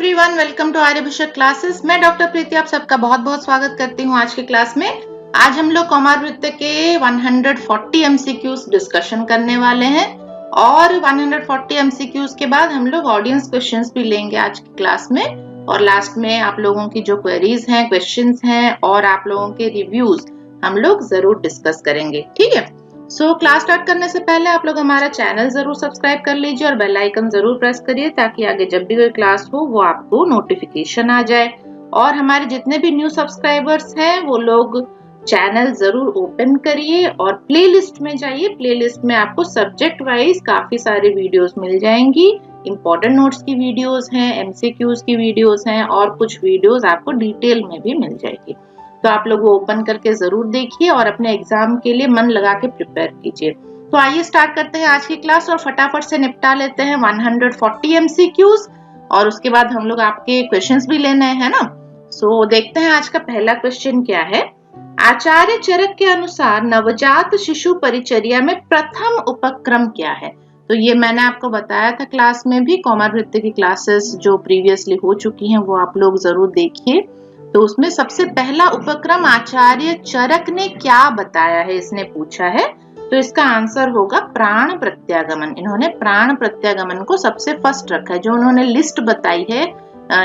Everyone, welcome to Aryabhushan classes. मैं doctor Preeti आप सबका बहुत बहुत स्वागत करती हूँ आज के क्लास में। आज हम लोग कौमारवृत्त के 140 एमसीक्यूज डिस्कशन करने वाले हैं और 140 एमसीक्यूज के बाद हम लोग ऑडियंस क्वेश्चंस भी लेंगे आज की क्लास में और लास्ट में आप लोगों की जो क्वेरीज हैं, क्वेश्चंस हैं और आप लोगों के रिव्यूज हम लोग जरूर डिस्कस करेंगे। ठीक है, क्लास स्टार्ट करने से पहले आप लोग हमारा चैनल जरूर सब्सक्राइब कर लीजिए और बेल आइकन जरूर प्रेस करिए ताकि आगे जब भी कोई क्लास हो वो आपको नोटिफिकेशन आ जाए। और हमारे जितने भी न्यू सब्सक्राइबर्स हैं वो लोग चैनल जरूर ओपन करिए और प्लेलिस्ट में जाइए। प्लेलिस्ट में आपको सब्जेक्ट वाइज काफी सारी वीडियोस मिल जाएंगी। इंपॉर्टेंट नोट्स की वीडियोस हैं, एमसीक्यूज की वीडियोस हैं और कुछ वीडियोस आपको डिटेल में भी मिल जाएगी। तो आप लोग वो ओपन करके जरूर देखिए और अपने एग्जाम के लिए मन लगा के प्रिपेयर कीजिए। तो आइए स्टार्ट करते हैं आज की क्लास और फटाफट से निपटा लेते हैं 140 एमसीक्यूज और उसके बाद हम लोग आपके क्वेश्चंस भी लेने हैं ना। देखते हैं आज का पहला क्वेश्चन क्या है। आचार्य चरक के अनुसार नवजात शिशु परिचर्या में प्रथम उपक्रम क्या है? तो ये मैंने आपको बताया था क्लास में भी। कौमारवृत्त की क्लासेस जो प्रीवियसली हो चुकी हैं वो आप लोग जरूर देखिए। तो उसमें सबसे पहला उपक्रम आचार्य चरक ने क्या बताया है, इसने पूछा है। तो इसका आंसर होगा प्राण प्रत्यागमन। इन्होंने प्राण प्रत्यागमन को सबसे फर्स्ट रखा है। जो उन्होंने लिस्ट बताई है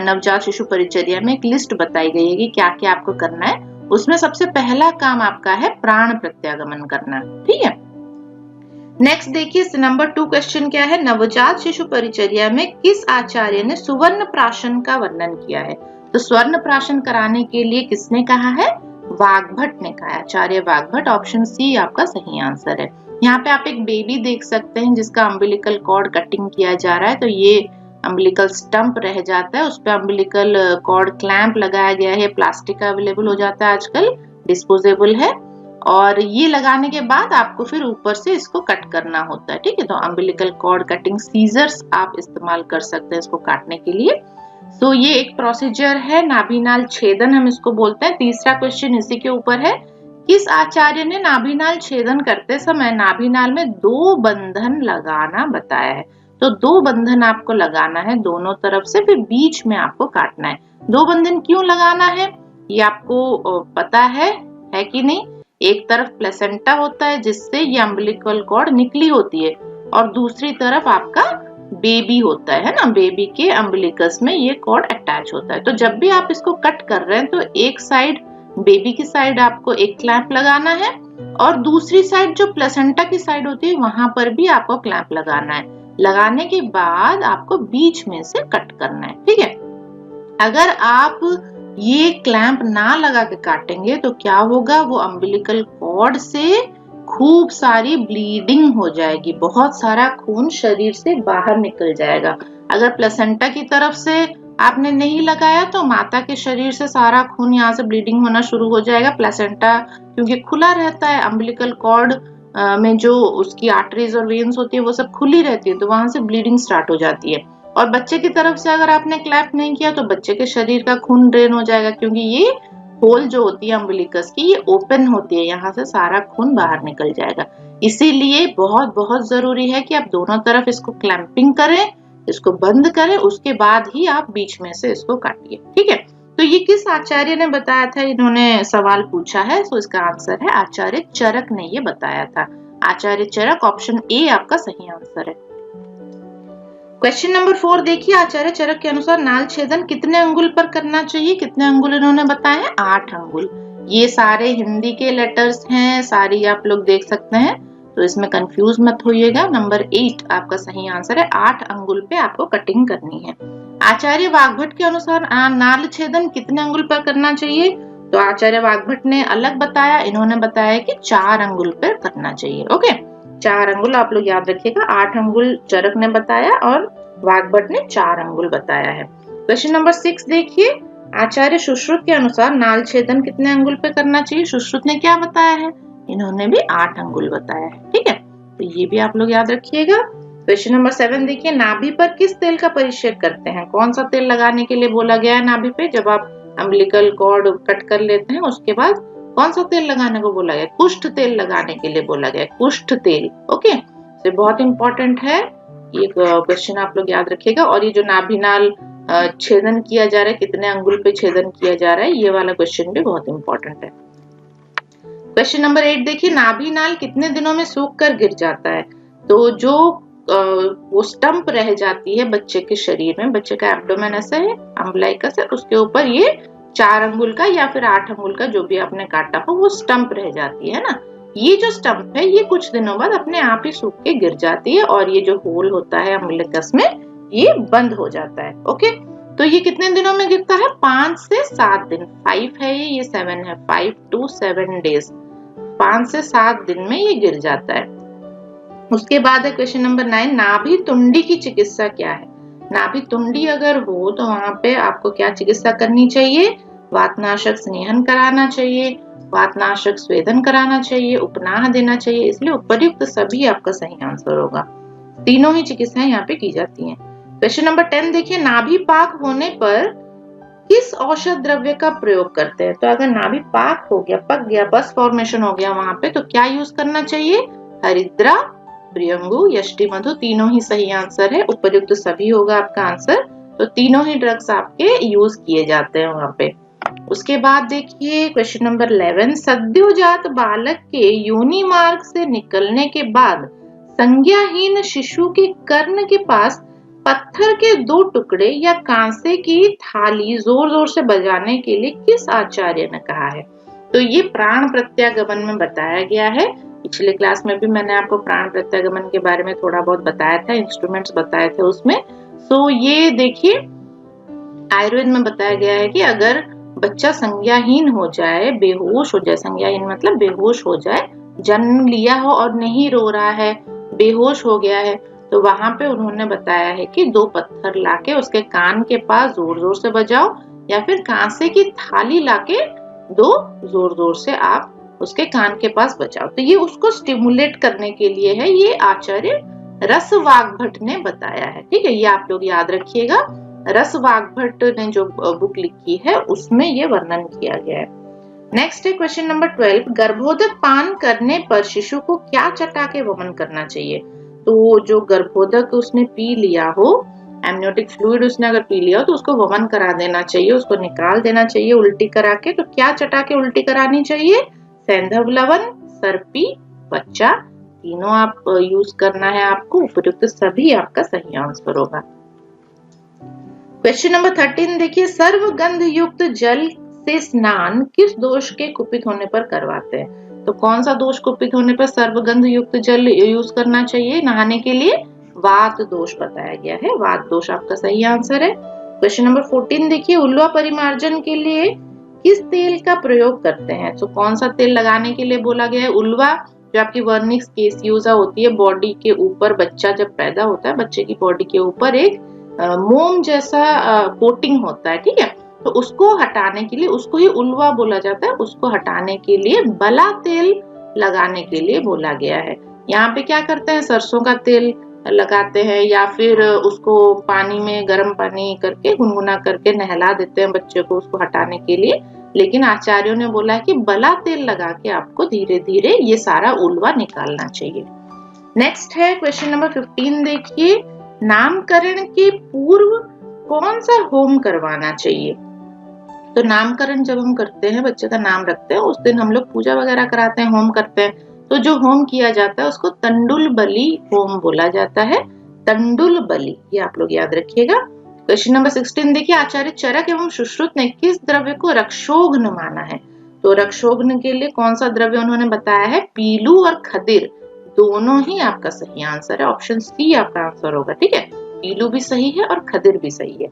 नवजात शिशु परिचर्या में, एक लिस्ट बताई गई है कि क्या क्या आपको करना है, उसमें सबसे पहला काम आपका है प्राण प्रत्यागमन करना। ठीक है, नेक्स्ट देखिए नंबर 2 क्वेश्चन क्या है। नवजात शिशु परिचर्या में किस आचार्य ने सुवर्ण प्राशन का वर्णन किया है? तो स्वर्ण प्राशन कराने के लिए किसने कहा है? वाग्भट ने कहा। आचार्य वाग्भट। ऑप्शन सी आपका सही आंसर है। यहाँ पे आप एक बेबी देख सकते हैं जिसका अम्बिलिकल कॉर्ड कटिंग किया जा रहा है। तो ये अम्बिलिकल स्टंप रह जाता है, उस पर अम्बिलिकल कॉर्ड क्लैंप लगाया गया है। प्लास्टिक का अवेलेबल हो जाता है आजकल, डिस्पोजेबल है। और ये लगाने के बाद आपको फिर ऊपर से इसको कट करना होता है। ठीक है, तो अम्बिलिकल कॉर्ड कटिंग सीजर्स आप इस्तेमाल कर सकते हैं इसको काटने के लिए। तो ये एक प्रोसीजर है, नाभिनाल छेदन हम इसको बोलते हैं। तीसरा क्वेश्चन इसी के ऊपर है। किस आचार्य ने नाभिनाल छेदन करते समय नाभिनाल में 2 बंधन लगाना बताया है? तो 2 बंधन आपको लगाना है दोनों तरफ से, फिर बीच में आपको काटना है। 2 बंधन क्यों लगाना है ये आपको पता है कि नहीं? एक तरफ प्लेसेंटा होता है जिससे ये अम्बिलिकल कॉर्ड निकली होती है और दूसरी तरफ आपका बेबी होता है ना। बेबी के अम्बिलिकस में ये कॉर्ड अटैच होता है। तो जब भी आप इसको कट कर रहे हैं तो एक साइड बेबी की साइड आपको एक क्लैंप लगाना है और दूसरी साइड जो प्लेसेंटा की साइड होती है वहां पर भी आपको क्लैंप लगाना है। लगाने के बाद आपको बीच में से कट करना है। ठीक है, अगर आप ये क्लैंप ना लगा के काटेंगे तो क्या होगा, वो अम्बिलिकल कॉर्ड से खूब सारी ब्लीडिंग हो जाएगी, बहुत सारा खून शरीर से बाहर निकल जाएगा। अगर प्लेसेंटा की तरफ से आपने नहीं लगाया तो माता के शरीर से सारा खून यहाँ से ब्लीडिंग होना शुरू हो जाएगा। प्लेसेंटा क्योंकि खुला रहता है, अम्बिलिकल कॉर्ड में जो उसकी आर्टरीज और वेन्स होती है वो सब खुली रहती है, तो वहां से ब्लीडिंग स्टार्ट हो जाती है। और बच्चे की तरफ से अगर आपने क्लैप नहीं किया तो बच्चे के शरीर का खून ड्रेन हो जाएगा, क्योंकि ये होल जो होती है अम्बिलिकस की ये ओपन होती है, यहाँ से सारा खून बाहर निकल जाएगा। इसीलिए बहुत बहुत जरूरी है कि आप दोनों तरफ इसको क्लैंपिंग करें, इसको बंद करें, उसके बाद ही आप बीच में से इसको काटिए। ठीक है, तो ये किस आचार्य ने बताया था, इन्होंने सवाल पूछा है। तो इसका आंसर है आचार्य चरक ने ये बताया था। आचार्य चरक, ऑप्शन ए आपका सही आंसर है। क्वेश्चन नंबर 4 देखिए। आचार्य चरक के अनुसार नाल छेदन कितने अंगुल पर करना चाहिए? कितने अंगुल इन्होंने बताए हैं? 8 अंगुल। ये सारे हिंदी के लेटर्स हैं, सारी आप लोग देख सकते हैं, तो इसमें कंफ्यूज मत होइएगा। नंबर 8 आपका सही आंसर है। 8 अंगुल पे आपको कटिंग करनी है। आचार्य वाग्भट के अनुसार नाल छेदन कितने अंगुल पर करना चाहिए? तो आचार्य वाग्भट ने अलग बताया, इन्होंने बताया कि 4 अंगुल पर करना चाहिए। ओके, 4 अंगुल आप लोग याद रखिएगा। 8 अंगुल चरक ने बताया और वाग्भट ने 4 अंगुल बताया है। क्वेश्चन नंबर 6 देखिए। आचार्य सुश्रुत के अनुसार नाल छेदन कितने अंगुल पे करना चाहिए? सुश्रुत ने क्या बताया है? इन्होंने भी 8 अंगुल बताया है। ठीक है, तो ये भी आप लोग याद रखिएगा। क्वेश्चन नंबर 7 देखिए। नाभि पर किस तेल का परिक्षेप करते हैं? कौन सा तेल लगाने के लिए बोला गया है नाभि पे? जब आप अम्बिलिकल कॉर्ड कट कर लेते हैं उसके बाद कौन सा तेल लगाने को बोला गया? कुष्ठ तेल लगाने के लिए बोला गया, कुष्ठ तेल। ओके, तो बहुत इंपॉर्टेंट है, ये क्वेश्चन आप लोग याद रखिएगा। और ये जो नाभिनाल छेदन किया जा रहा है, कितने अंगुल पे छेदन किया जा रहा है, ये वाला क्वेश्चन भी बहुत इंपॉर्टेंट है। क्वेश्चन नंबर 8 देखिए, नाभि नाल कितने दिनों में सूख कर गिर जाता है? तो जो वो स्टंप रह जाती है बच्चे के शरीर में, बच्चे का एब्डोमेन ऐसा है, अम्बलाइकस है, उसके ऊपर ये 4 अंगुल का या फिर 8 अंगुल का जो भी आपने काटा हो वो स्टंप रह जाती है ना, ये जो स्टंप है ये कुछ दिनों बाद अपने आप ही सूख के गिर जाती है और ये जो होल होता है अम्बलिकस में ये बंद हो जाता है। ओके, तो ये कितने दिनों में गिरता है? 5 से 7 दिन। 5 है ये 7 है, 5 to 7 days, 5 से 7 दिन में ये गिर जाता है। उसके बाद है क्वेश्चन नंबर 9, नाभि तुंडी की चिकित्सा क्या है? नाभि तुंडी अगर हो तो वहां पे आपको क्या चिकित्सा करनी चाहिए? वातनाशक स्नेहन कराना चाहिए, वातनाशक स्वेदन कराना चाहिए, उपनाह देना चाहिए, इसलिए उपर्युक्त सभी आपका सही आंसर होगा। तीनों ही चिकित्साएं यहाँ पे की जाती हैं। क्वेश्चन नंबर 10 देखिए, नाभि पाक होने पर किस औषध द्रव्य का प्रयोग करते हैं? तो अगर नाभि पाक हो गया, पक गया, बस फॉर्मेशन हो गया वहां पे, तो क्या यूज करना चाहिए? हरिद्रा, प्रियंगु, यष्टि मधु, तीनों ही सही आंसर है, उपर्युक्त सभी होगा आपका आंसर। तो तीनों ही ड्रग्स आपके यूज किए जाते हैं वहां पे। उसके बाद देखिए क्वेश्चन नंबर 11, सद्योजात बालक के योनि मार्ग से निकलने के बाद संज्ञाहीन शिशु के कर्ण के पास पत्थर के 2 टुकड़े या कांसे की थाली जोर जोर से बजाने के लिए किस आचार्य ने कहा है? तो ये प्राण प्रत्यागमन में बताया गया है। पिछले क्लास में भी मैंने आपको प्राण प्रत्यागमन के बारे में थोड़ा बहुत बताया था, इंस्ट्रूमेंट्स बताए थे उसमें। सो ये देखिए आयुर्वेद में बताया गया है कि अगर बच्चा संज्ञाहीन हो जाए, बेहोश हो जाए, संज्ञाहीन मतलब बेहोश हो जाए, जन्म लिया हो और नहीं रो रहा है, बेहोश हो गया है, तो वहां पे उन्होंने बताया है कि 2 पत्थर लाके उसके कान के पास जोर जोर से बजाओ या फिर कांसे की थाली लाके 2 जोर जोर से आप उसके कान के पास बजाओ। तो ये उसको स्टिमुलेट करने के लिए है, ये आचार्य रसवाग्भट ने बताया है। ठीक है, ये आप लोग याद रखिएगा, रसवाग्भट ने जो बुक लिखी है उसमें ये वर्णन किया गया है। नेक्स्ट है क्वेश्चन नंबर 12, गर्भोदक पान करने पर शिशु को क्या चटा के वमन करना चाहिए? तो जो गर्भोदक उसने पी लिया हो, एमनियोटिक फ्लूइड उसने अगर पी लिया हो तो उसको वमन करा देना चाहिए, उसको निकाल देना चाहिए उल्टी करा के। तो क्या चटा के उल्टी करानी चाहिए? सैंधव लवण, सर्पी, बच्चा, तीनों आप यूज करना है आपको, उपयुक्त सभी आपका सही आंसर होगा। क्वेश्चन नंबर 13 देखिए, सर्वगंध युक्त जल से स्नान किस दोष के कुपित होने पर करवाते हैं? तो कौन सा दोष कुपित होने पर सर्वगंध युक्त जल यूज करना चाहिए नहाने के लिए? वात दोष बताया गया है, वात दोष आपका सही आंसर है। क्वेश्चन नंबर 14 देखिए, उल्वा परिमार्जन के लिए किस तेल का प्रयोग करते हैं? तो कौन सा तेल लगाने के लिए बोला गया है? उल्वा जो आपकी वर्निक्स केसियोसा होती है, बॉडी के ऊपर बच्चा जब पैदा होता है, बच्चे की बॉडी के ऊपर एक मोम जैसा कोटिंग होता है, ठीक है, तो उसको हटाने के लिए, उसको ही उल्वा बोला जाता है, उसको हटाने के लिए बला तेल लगाने के लिए बोला गया है। यहाँ पे क्या करते हैं? सरसों का तेल लगाते हैं या फिर उसको पानी में गर्म पानी करके गुनगुना करके नहला देते हैं बच्चे को उसको हटाने के लिए, लेकिन आचार्यों ने बोला है कि बला तेल लगा के आपको धीरे धीरे ये सारा उल्वा निकालना चाहिए। नेक्स्ट है क्वेश्चन नंबर 15 देखिए, नामकरण के पूर्व कौन सा होम करवाना चाहिए? तो नामकरण जब हम करते हैं, बच्चे का नाम रखते हैं, उस दिन हम लोग पूजा वगैरह कराते हैं, होम करते हैं, तो जो होम किया जाता है उसको तंडुल बलि होम बोला जाता है, तंडुल बलि, ये आप लोग याद रखिएगा। क्वेश्चन नंबर 16 देखिए, आचार्य चरक एवं सुश्रुत ने किस द्रव्य को रक्षोघ्न माना है? तो रक्षोघ्न के लिए कौन सा द्रव्य उन्होंने बताया है? पीलू और खदिर, दोनों ही आपका सही आंसर है, ऑप्शन सी आपका आंसर होगा। ठीक है, पीलू भी सही है और खदिर भी सही है।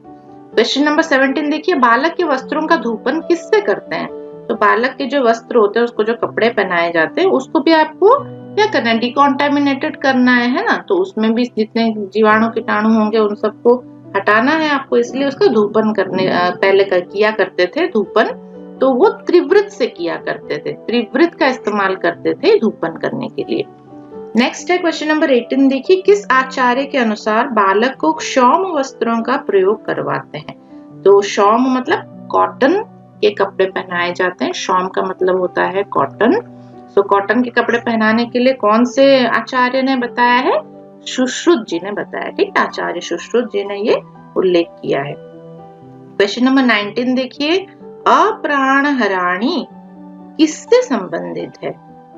क्वेश्चन नंबर 17 देखिए, बालक के वस्त्रों का धूपन किससे करते हैं? तो बालक के जो वस्त्र होते हैं, उसको जो कपड़े पहनाए जाते हैं, उसको भी आपको क्या करना है? डिकॉन्टेमिनेटेड करना है ना, तो उसमें भी जितने जीवाणु कीटाणु होंगे उन सबको हटाना है आपको, इसलिए उसका धूपन करने पहले किया करते थे धूपन, तो वो त्रिवृत से किया करते थे, त्रिवृत का इस्तेमाल करते थे धूपन करने के लिए। नेक्स्ट है क्वेश्चन नंबर 18 देखिए, किस आचार्य के अनुसार बालक को क्षौम वस्त्रों का प्रयोग करवाते हैं? तो क्षौम मतलब कॉटन के कपड़े पहनाए जाते हैं, क्षौम का मतलब होता है कॉटन। सो कॉटन के कपड़े पहनाने के लिए कौन से आचार्य ने बताया है? सुश्रुत जी ने बताया। ठीक है, आचार्य सुश्रुत जी ने ये उल्लेख किया है। क्वेश्चन नंबर 19 देखिए, अप्राणहराणी किससे संबंधित है?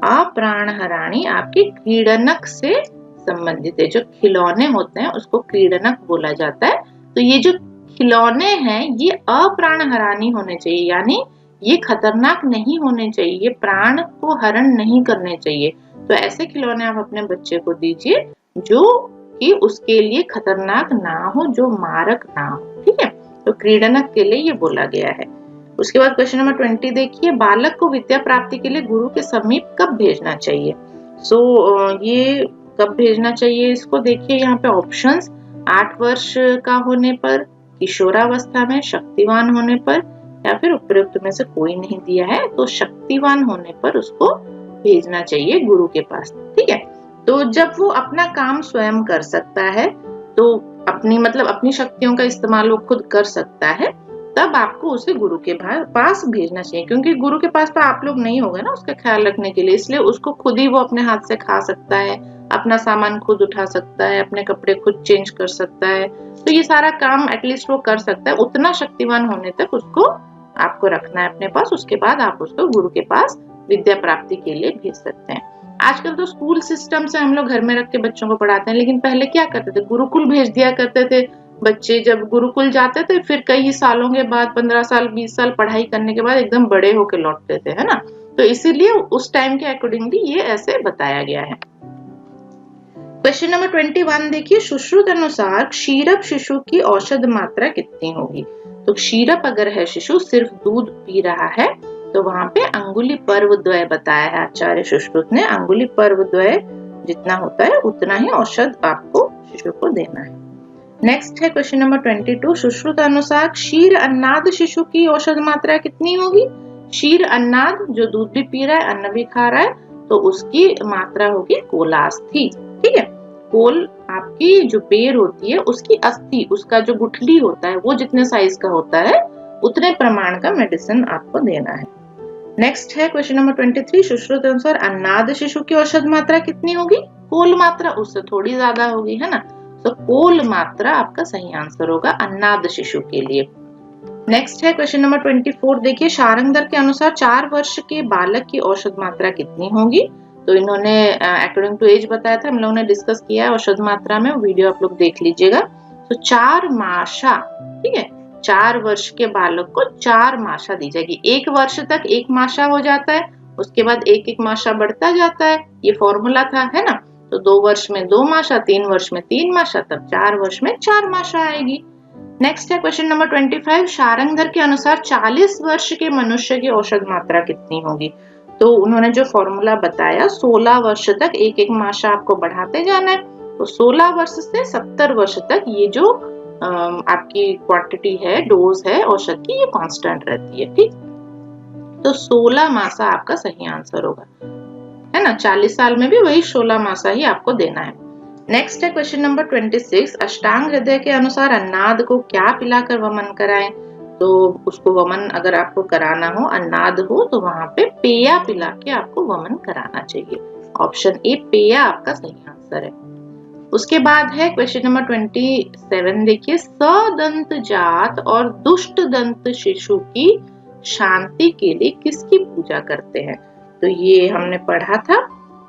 अप्राणहराणी आपकी क्रीडनक से संबंधित है। जो खिलौने होते हैं उसको क्रीडनक बोला जाता है। तो ये जो खिलौने हैं ये अप्राणहरानी होने चाहिए, यानी ये खतरनाक नहीं होने चाहिए, ये प्राण को हरण नहीं करने चाहिए। तो ऐसे खिलौने आप अपने बच्चे को दीजिए जो कि उसके लिए खतरनाक ना हो, जो मारक ना हो। ठीक है, तो क्रीडनक के लिए ये बोला गया है। उसके बाद क्वेश्चन नंबर 20 देखिए, बालक को विद्या प्राप्ति के लिए गुरु के समीप कब भेजना चाहिए? ये कब भेजना चाहिए इसको देखिए, यहाँ पे ऑप्शंस 8 वर्ष का होने पर, किशोरावस्था में, शक्तिवान होने पर, या फिर उपयुक्त में से कोई नहीं दिया है। तो शक्तिवान होने पर उसको भेजना चाहिए गुरु के पास। ठीक है, तो जब वो अपना काम स्वयं कर सकता है, तो अपनी शक्तियों का इस्तेमाल वो खुद कर सकता है, तब आपको उसे गुरु के पास भेजना चाहिए। क्योंकि गुरु के पास तो आप लोग नहीं होंगे ना उसका ख्याल रखने के लिए, इसलिए उसको खुद ही वो अपने हाथ से खा सकता है, अपना सामान खुद उठा सकता है, अपने कपड़े खुद चेंज कर सकता है। तो ये सारा काम एटलीस्ट वो कर सकता है। उतना शक्तिवान होने तक उसको आपको रखना है अपने पास। उसके बाद आप उसको गुरु के पास विद्या प्राप्ति के लिए भेज सकते हैं। आजकल तो स्कूल सिस्टम से हम लोग घर में रख के बच्चों को पढ़ाते हैं, लेकिन पहले क्या करते थे, गुरुकुल भेज दिया करते थे। बच्चे जब गुरुकुल जाते थे फिर कई सालों के बाद, 15 साल 20 साल पढ़ाई करने के बाद एकदम बड़े होके लौटते थे, है ना। तो इसीलिए उस टाइम के अकॉर्डिंगली ये ऐसे बताया गया है। क्वेश्चन नंबर 21 देखिए, सुश्रुत अनुसार क्षीरप शिशु की औषध मात्रा कितनी होगी? तो क्षीरप अगर है, शिशु सिर्फ दूध पी रहा है, तो वहां पे अंगुली पर्व द्वय बताया है आचार्य सुश्रुत ने। अंगुली पर्व द्वय जितना होता है उतना ही औषध आपको शिशु को देना है। नेक्स्ट है क्वेश्चन नंबर 22, सुश्रुत अनुसार क्षीर अन्नाद शिशु की औषध मात्रा कितनी होगी? क्षीर अन्नाद जो दूध भी पी रहा है, अन्न भी खा रहा है, तो उसकी मात्रा होगी कोलास्थी। ठीक है, कोल आपकी जो बेर होती है उसकी अस्थि, उसका जो गुठली होता है वो जितने साइज का होता है उतने प्रमाण का मेडिसिन आपको देना है। नेक्स्ट है क्वेश्चन नंबर 23, सुश्रुत अनुसार अन्नाद शिशु की औषध मात्रा कितनी होगी? कोल मात्रा उससे थोड़ी ज्यादा होगी, है ना। तो कोल मात्रा आपका सही आंसर होगा अन्नाद शिशु के लिए। नेक्स्ट है क्वेश्चन नंबर 24 देखिए, शारंगधर के अनुसार 4 वर्ष के बालक की औषध मात्रा कितनी होगी? तो इन्होंने अकॉर्डिंग टू एज बताया था, हम लोगों ने डिस्कस किया है औषध मात्रा में, वीडियो आप लोग देख लीजिएगा। तो 4 माशा, ठीक है, 4 वर्ष के बालक को 4 माशा दी जाएगी। 1 वर्ष तक 1 माशा हो जाता है, उसके बाद 1-1 माशा बढ़ता जाता है, ये फॉर्मूला था, है ना। तो 2 वर्ष में 2 माशा, 3 वर्ष में 3 माशा, तब 4 वर्ष में 4 माशा आएगी। नेक्स्ट है क्वेश्चन नंबर 25, शारंगधर के अनुसार 40 वर्ष के मनुष्य की औषध मात्रा कितनी होगी? तो उन्होंने जो फॉर्मूला बताया, 16 वर्ष तक 1-1 माशा आपको बढ़ाते जाना है। तो 16 वर्ष से 70 वर्ष तक ये जो आपकी क्वांटिटी है, डोज है औषध की, ये कांस्टेंट रहती है। ठीक, तो 16 मासा आपका सही आंसर होगा, है ना। 40 साल में भी वही 16 मासा ही आपको देना है। नेक्स्ट है क्वेश्चन नंबर 26, अष्टांग हृदय के अनुसार अन्नाद को क्या पिलाकर वमन कराएं? तो उसको वमन अगर आपको कराना हो, अन्नाद हो, तो वहां पे पेया पिला के आपको वमन कराना चाहिए। ऑप्शन ए पेया आपका सही आंसर है। उसके बाद है क्वेश्चन नंबर 27 देखिए, सदंत जात और दुष्ट दंत शिशु की शांति के लिए किसकी पूजा करते हैं? तो ये हमने पढ़ा था,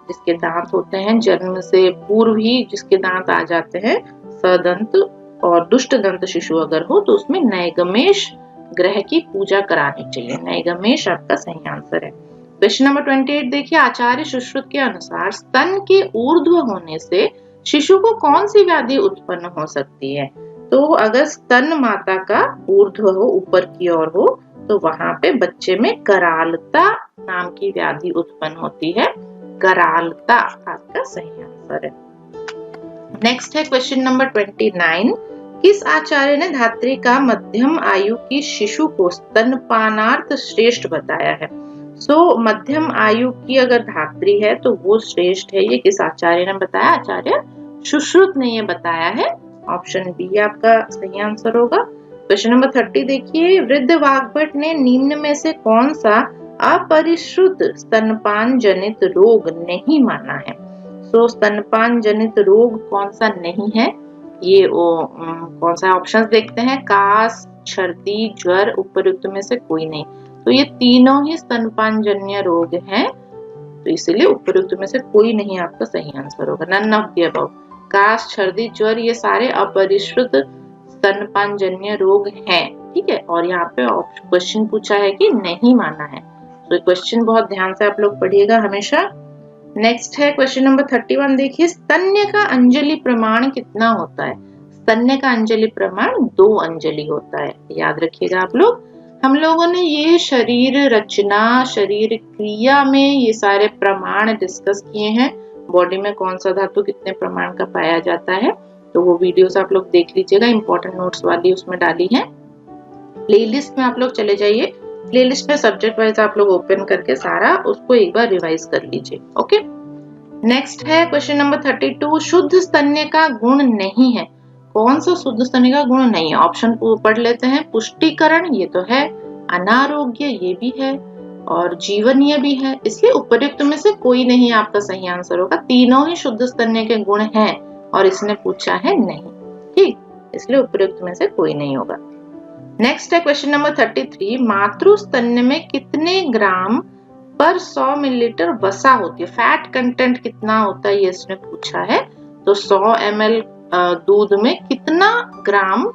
जिसके दांत होते हैं जन्म से पूर्व ही जिसके दांत आ जाते हैं, सदंत और दुष्ट दंत शिशु अगर हो तो उसमें नैगमेश ग्रह की पूजा करानी चाहिए। नैगमेश आपका सही आंसर है। क्वेश्चन नंबर 28 देखिए, आचार्य सुश्रुत के अनुसार स्तन के ऊर्ध्व होने से शिशु को कौन सी व्याधि उत्पन्न हो सकती है? तो अगर स्तन माता का ऊर्ध्व हो, ऊपर की ओर हो, तो वहां पे बच्चे में करालता नाम की व्याधि उत्पन्न होती है। करालता आपका सही आंसर है। नेक्स्ट है क्वेश्चन नंबर 29, किस आचार्य ने धात्री का मध्यम आयु की शिशु को स्तनपानार्थ श्रेष्ठ बताया है? मध्यम आयु की अगर धात्री है तो वो श्रेष्ठ है, ये किस आचार्य ने बताया? आचार्य सुश्रुत ने ये बताया है। ऑप्शन बी आपका सही आंसर होगा। क्वेश्चन नंबर 30 देखिए, वृद्ध वाग्भट ने निम्न में से कौन सा अपरिश्रुत स्तनपान जनित रोग नहीं माना है? स्तनपान जनित रोग कौन सा नहीं है? ये कौन सा ऑप्शंस देखते हैं, कास, छर्दी, ज्वर उपर्युक्त में से कोई नहीं। तो ये तीनों ही स्तनपान जन्य रोग हैं, तो इसीलिए उपर्युक्त में से कोई नहीं आपका सही आंसर होगा। None of the above. काश, छर्दी, ज्वर ये सारे अपरिष्कृत स्तनपान जन्य रोग हैं, ठीक है। और यहाँ पे क्वेश्चन पूछा है कि नहीं माना है, तो क्वेश्चन बहुत ध्यान से आप लोग पढ़िएगा हमेशा। नेक्स्ट है क्वेश्चन नंबर 31। देखिए, स्तन्य का अंजलि प्रमाण कितना होता है? स्तन्य का अंजलि प्रमाण 2 अंजलि होता है, याद रखिएगा आप लोग। हम लोगों ने ये शरीर रचना, शरीर क्रिया में ये सारे प्रमाण डिस्कस किए हैं। बॉडी में कौन सा धातु कितने प्रमाण का पाया जाता है, तो वो वीडियोस आप लोग देख लीजिएगा, इंपॉर्टेंट नोट्स वाली उसमें डाली है। प्लेलिस्ट में आप लोग चले जाइए, प्लेलिस्ट में सब्जेक्ट वाइज आप लोग ओपन करके सारा उसको एक बार रिवाइज कर लीजिए। ओके, नेक्स्ट है क्वेश्चन नंबर 32। शुद्ध स्तन्य का गुण नहीं है। कौन सा शुद्ध स्तन्य का गुण नहीं है? ऑप्शन को पढ़ लेते हैं। पुष्टिकरण, ये तो है। अनारोग्य, ये भी है। और जीवनीय भी है। इसलिए उपर्युक्त में से कोई नहीं आपका सही आंसर होगा। तीनों ही शुद्ध स्तन्य के गुण हैं और इसने पूछा है नहीं, ठीक, इसलिए उपर्युक्त में से कोई नहीं होगा। नेक्स्ट है क्वेश्चन नंबर 33। मातृ स्तन्य में कितने ग्राम पर 100 मिलीलीटर वसा होती है? फैट कंटेंट कितना होता है ये इसने पूछा है। तो 100 ml दूध में कितना ग्राम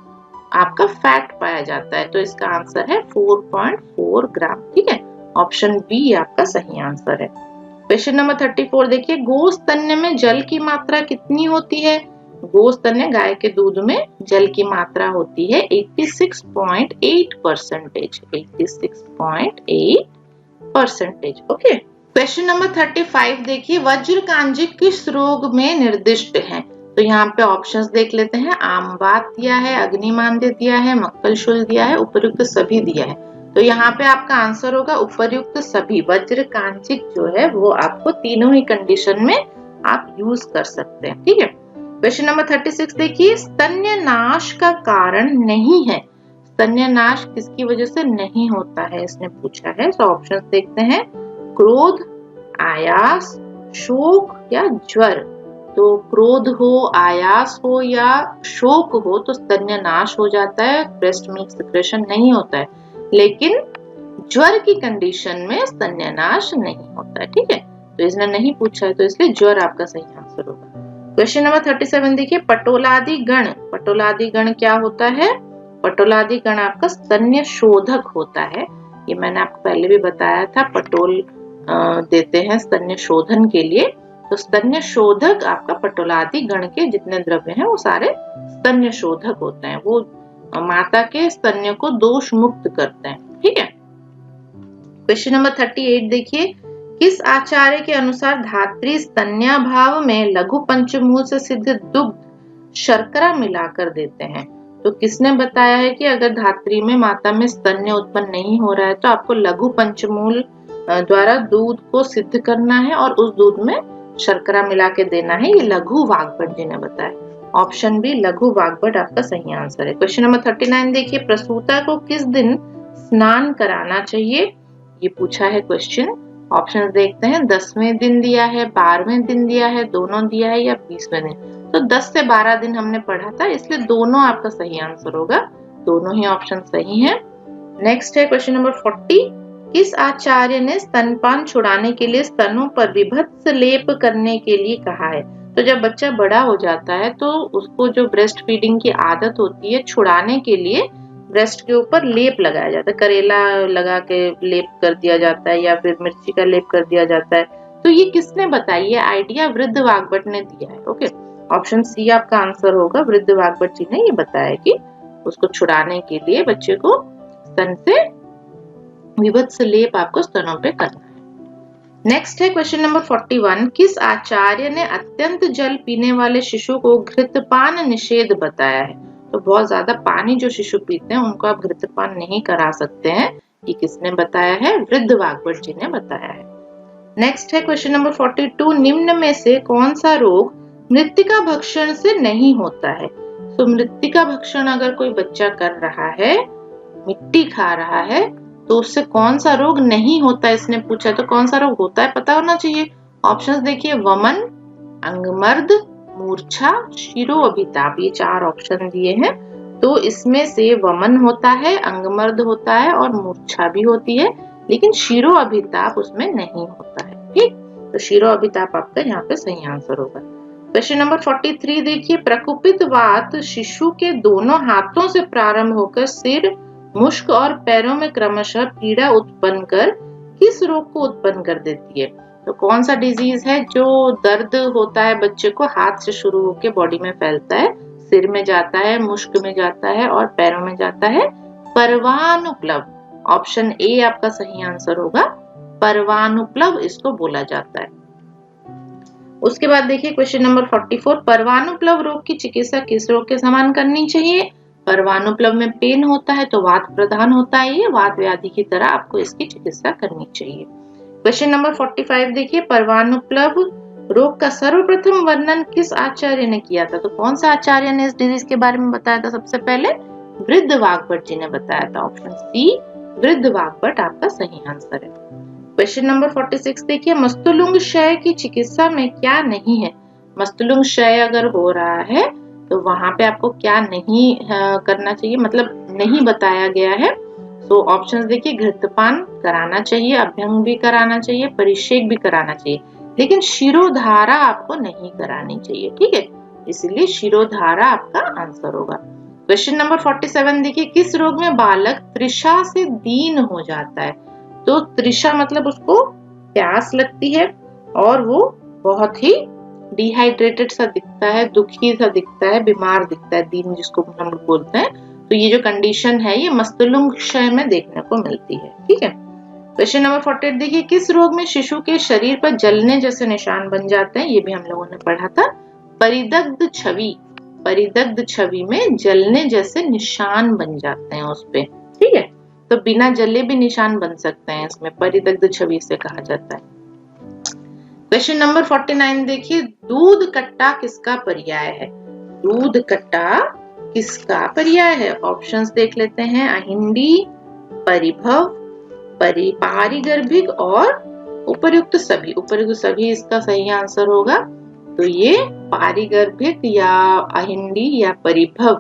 आपका फैट पाया जाता है? तो इसका आंसर है 4.4 ग्राम, ठीक है। ऑप्शन बी आपका सही आंसर है। क्वेश्चन नंबर 34 देखिए, गो स्तन्य में जल की मात्रा कितनी होती है? गो स्तन्य, गाय के दूध में जल की मात्रा होती है 86.8%। 86.8%। ओके, क्वेश्चन नंबर 35 देखिए, वज्रकांजिक किस रोग में निर्दिष्ट है? तो यहाँ पे ऑप्शंस देख लेते हैं। आमवात दिया है, अग्निमांद्य दिया है, मक्कलशूल दिया है, उपर्युक्त सभी दिया है। तो यहाँ पे आपका आंसर होगा उपर्युक्त सभी। वज्रकांजिक जो है वो आपको तीनों ही कंडीशन में आप यूज कर सकते हैं, ठीक है। क्वेश्चन नंबर 36 देखिए, स्तन्य नाश का कारण नहीं है। स्तन्य नाश किसकी वजह से नहीं होता है इसने पूछा है। तो ऑप्शंस देखते हैं। क्रोध, आयास, शोक या ज्वर। तो क्रोध हो, आयास हो या शोक हो तो स्तन्य नाश हो जाता है, ब्रेस्ट मिल्क सिक्रेशन नहीं होता है। लेकिन ज्वर की कंडीशन में स्तन्य नाश नहीं होता है, ठीक है। तो इसने नहीं पूछा है, तो इसलिए ज्वर आपका सही आंसर होगा। क्वेश्चन नंबर 37 देखिए, पटोलादि गण। पटोलादि गण क्या होता है? पटोलादि गण आपका स्तन्य शोधक होता है। ये मैंने आपको पहले भी बताया था, पटोल देते हैं स्तन्य शोधन के लिए। तो स्तन्य शोधक आपका पटोलादि गण के जितने द्रव्य हैं वो सारे स्तन्य शोधक होते हैं। वो माता के स्तन्य को दोष मुक्त करते हैं, ठीक है। क्वेश्चन नंबर 38 देखिए, किस आचार्य के अनुसार धात्री स्तन्याभाव में लघु पंचमूल से सिद्ध दुग्ध शर्करा मिलाकर देते हैं? तो किसने बताया है कि अगर धात्री में माता में स्तन्य उत्पन्न नहीं हो रहा है तो आपको लघु पंचमूल द्वारा दूध को सिद्ध करना है और उस दूध में शर्करा मिला के देना है? ये लघु वाग्भट जी ने बताया। ऑप्शन बी लघु वाग्भट आपका सही आंसर है। क्वेश्चन नंबर 39 देखिए, प्रसूता को किस दिन स्नान कराना चाहिए? ये पूछा है क्वेश्चन। ऑप्शन देखते हैं। 10वें दिन दिया है, 12वें दिन दिया है, दोनों दिया है या 20वें दिन। तो 10 से 12 दिन हमने पढ़ा था, इसलिए दोनों आपका सही आंसर होगा। दोनों ही ऑप्शन सही है। नेक्स्ट है क्वेश्चन नंबर 40। किस आचार्य ने स्तनपान छुड़ाने के लिए स्तनों पर विभत्स लेप करने के लिए कहा है? तो जब बच्चा बड़ा हो जाता है तो उसको जो ब्रेस्ट फीडिंग की आदत होती है, छुड़ाने के लिए ब्रेस्ट के ऊपर लेप लगाया जाता है। करेला लगा के लेप कर दिया जाता है या फिर मिर्ची का लेप कर दिया जाता है। तो ये किसने बताई? ये आइडिया वृद्ध वाग्भट ने दिया है। ओके, ऑप्शन सी आपका आंसर होगा। वृद्ध वाग्भट जी ने ये बताया कि उसको छुड़ाने के लिए बच्चे को स्तन से विभत्स लेप आपको स्तनों पे करना है। नेक्स्ट है क्वेश्चन नंबर 41। किस आचार्य ने अत्यंत जल पीने वाले शिशु को घृतपान निषेध बताया है? तो बहुत ज्यादा पानी जो शिशु पीते हैं उनको आप घृतपान नहीं करा सकते हैं। ये किसने बताया है? वृद्ध वाग्भट जी ने बताया है। नेक्स्ट है क्वेश्चन नंबर 42। निम्न में से कौन सा रोग मृत्तिका भक्षण से नहीं होता है? तो मृत्तिका भक्षण अगर कोई बच्चा कर रहा है, मिट्टी खा रहा है, तो उससे कौन सा रोग नहीं होता इसने पूछा। तो कौन सा रोग होता है पता होना चाहिए। ऑप्शंस देखिए। वमन, अंगमर्द, मूर्छा, शिरो अभिताप, ये 4 ऑप्शन दिए हैं। तो इसमें से वमन होता है, अंगमर्द होता है और मूर्छा भी होती है, लेकिन शिरो अभिताप उसमें नहीं होता है। ठीक, तो शिरो अभिताप आपका यहाँ पे सही आंसर होगा। क्वेश्चन नंबर 43 देखिए, प्रकुपित वात शिशु के दोनों हाथों से प्रारंभ होकर सिर, मुष्क और पैरों में क्रमशः पीड़ा उत्पन्न कर किस रोग को उत्पन्न कर देती है? तो कौन सा डिजीज है जो दर्द होता है बच्चे को, हाथ से शुरू होकर बॉडी में फैलता है, सिर में जाता है, मुष्क में जाता है और पैरों में जाता है? पर्वानुप्लव। ऑप्शन ए आपका सही आंसर होगा, पर्वानुप्लव इसको बोला जाता है। उसके बाद देखिए क्वेश्चन नंबर 44, पर्वानुप्लव रोग की चिकित्सा किस रोग के समान करनी चाहिए? पर्वानुप्लव में पेन होता है तो वात प्रधान होता है, ये वात व्याधि की तरह आपको इसकी चिकित्सा करनी चाहिए। क्वेश्चन नंबर 45 देखिए, पर्वानुप्लव रोग का सर्वप्रथम वर्णन किस आचार्य ने किया था? तो कौन सा आचार्य ने इस डिजीज के बारे में बताया था सबसे पहले? वृद्ध वाग्भट जी ने बताया था। ऑप्शन सी वृद्ध वाग्भट आपका सही आंसर है। क्वेश्चन नंबर 46 देखिए, मस्तुलुंग क्षय की चिकित्सा में क्या नहीं है? मस्तुलुंग क्षय अगर हो रहा है तो वहां पे आपको क्या नहीं करना चाहिए, मतलब नहीं बताया गया है। तो ऑप्शंस देखिए, घृतपान कराना चाहिए, अभ्यंग भी कराना चाहिए, परिषेक भी कराना चाहिए, लेकिन शिरोधारा आपको नहीं करानी चाहिए। ठीक है, इसलिए शिरोधारा आपका आंसर होगा। क्वेश्चन नंबर 47 देखिए, किस रोग में बालक तृषा से दीन हो जाता है? तो तृषा मतलब उसको प्यास लगती है और वो बहुत ही डिहाइड्रेटेड सा दिखता है, दुखी सा दिखता है, बीमार दिखता है, दीन जिसको हम लोग बोलते हैं। तो ये जो कंडीशन है ये मस्तुलुंग क्षय में देखने को मिलती है। ठीक है, क्वेश्चन नंबर 48 देखिए, किस रोग में शिशु के शरीर पर जलने जैसे निशान बन जाते हैं? ये भी हम लोगों ने पढ़ा था, परिदग्ध छवि। परिदग्ध छवि में जलने जैसे निशान बन जाते हैं उस पे। ठीक है, तो बिना जले भी निशान बन सकते हैं, इसमें परिदग्ध छवि से कहा जाता है। क्वेश्चन नंबर 49 देखिए, दूध कट्टा किसका पर्याय है? दूध कट्टा किसका पर्याय है? ऑप्शंस देख लेते हैं, अहिंडी, परिभव, पारिगर्भिक और उपर्युक्त सभी। उपर्युक्त सभी इसका सही आंसर होगा। तो ये पारिगर्भिक या अहिंडी या परिभव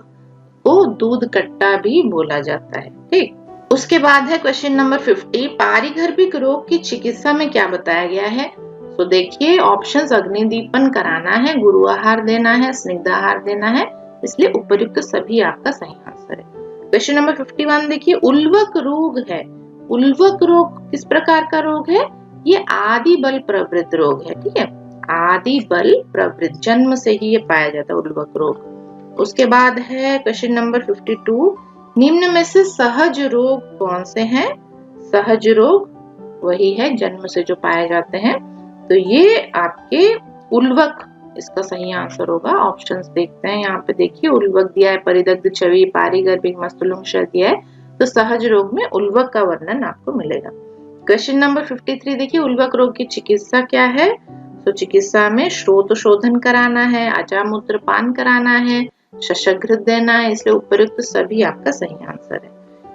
को दूध कट्टा भी बोला जाता है। ठीक, उसके बाद है क्वेश्चन नंबर 50, पारिगर्भिक रोग की चिकित्सा में क्या बताया गया है? तो देखिए ऑप्शंस, अग्निदीपन कराना है, गुरु आहार देना है, स्निग्ध आहार देना है, इसलिए उपर्युक्त सभी आपका सही आंसर है। क्वेश्चन नंबर 51 देखिए, उल्वक रोग है। उल्वक रोग किस प्रकार का रोग है? ये आदि बल प्रवृत्त रोग है। ठीक है, आदि बल प्रवृत्त, जन्म से ही ये पाया जाता है उल्वक रोग। उसके बाद है क्वेश्चन नंबर 52, निम्न में से सहज रोग कौन से हैं? सहज रोग वही है जन्म से जो पाए जाते हैं। तो ये आपके उल्वक इसका सही आंसर होगा। ऑप्शंस देखते हैं, यहाँ पे देखिए उल्वक दिया है, परिदग्ध छवि, पारिगर्भिक, मस्तुलुंग क्षय दिया है, तो सहज रोग में उल्वक का वर्णन आपको मिलेगा। क्वेश्चन नंबर 53 देखिए, उल्वक रोग की चिकित्सा क्या है? तो चिकित्सा में श्रोत शोधन कराना है, अजामूत्र पान कराना है, शशघृत देना है, इसलिए उपयुक्त सभी आपका सही आंसर है।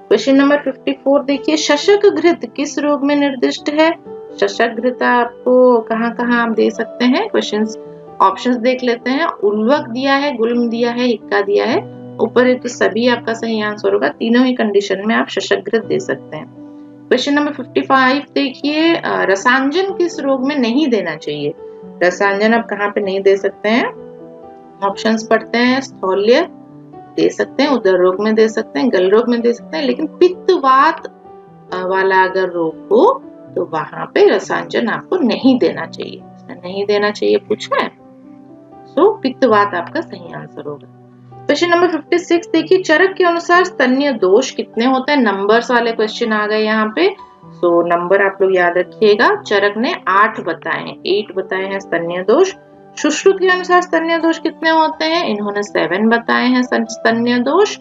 क्वेश्चन नंबर 54 देखिए, शशक घृत किस रोग में निर्दिष्ट है? शशक घृत आपको कहाँ आप दे सकते हैं? क्वेश्चंस ऑप्शंस देख लेते हैं, उल्वक दिया है, गुल्म दिया है, हिक्का दिया है, उपयुक्त सभी आपका सही आंसर होगा। तीनों ही कंडीशन में आप शशक घृत दे सकते हैं। क्वेश्चन नंबर 55 देखिए, रसांजन किस रोग में नहीं देना चाहिए? रसांजन आप कहाँ पे नहीं दे सकते हैं? ऑप्शंस पढ़ते हैं, स्थौल्य दे सकते हैं, उदर रोग में दे सकते हैं, गल रोग में दे सकते हैं, लेकिन पित्तवात वाला अगर रोग हो तो वहां पे रसांजन आपको नहीं देना चाहिए। नहीं देना चाहिए पूछा है, सो पित्तवात आपका सही आंसर होगा। क्वेश्चन नंबर 56 देखिए, चरक के अनुसार स्तन्य दोष कितने होते हैं? नंबर्स वाले क्वेश्चन आ गए यहाँ पे, सो नंबर आप लोग याद रखिएगा। चरक ने 8 बताए हैं स्तन्य दोष। सुश्रुत के अनुसार स्तन्य दोष कितने होते हैं? इन्होंने 7 बताए हैं स्तन्य दोष।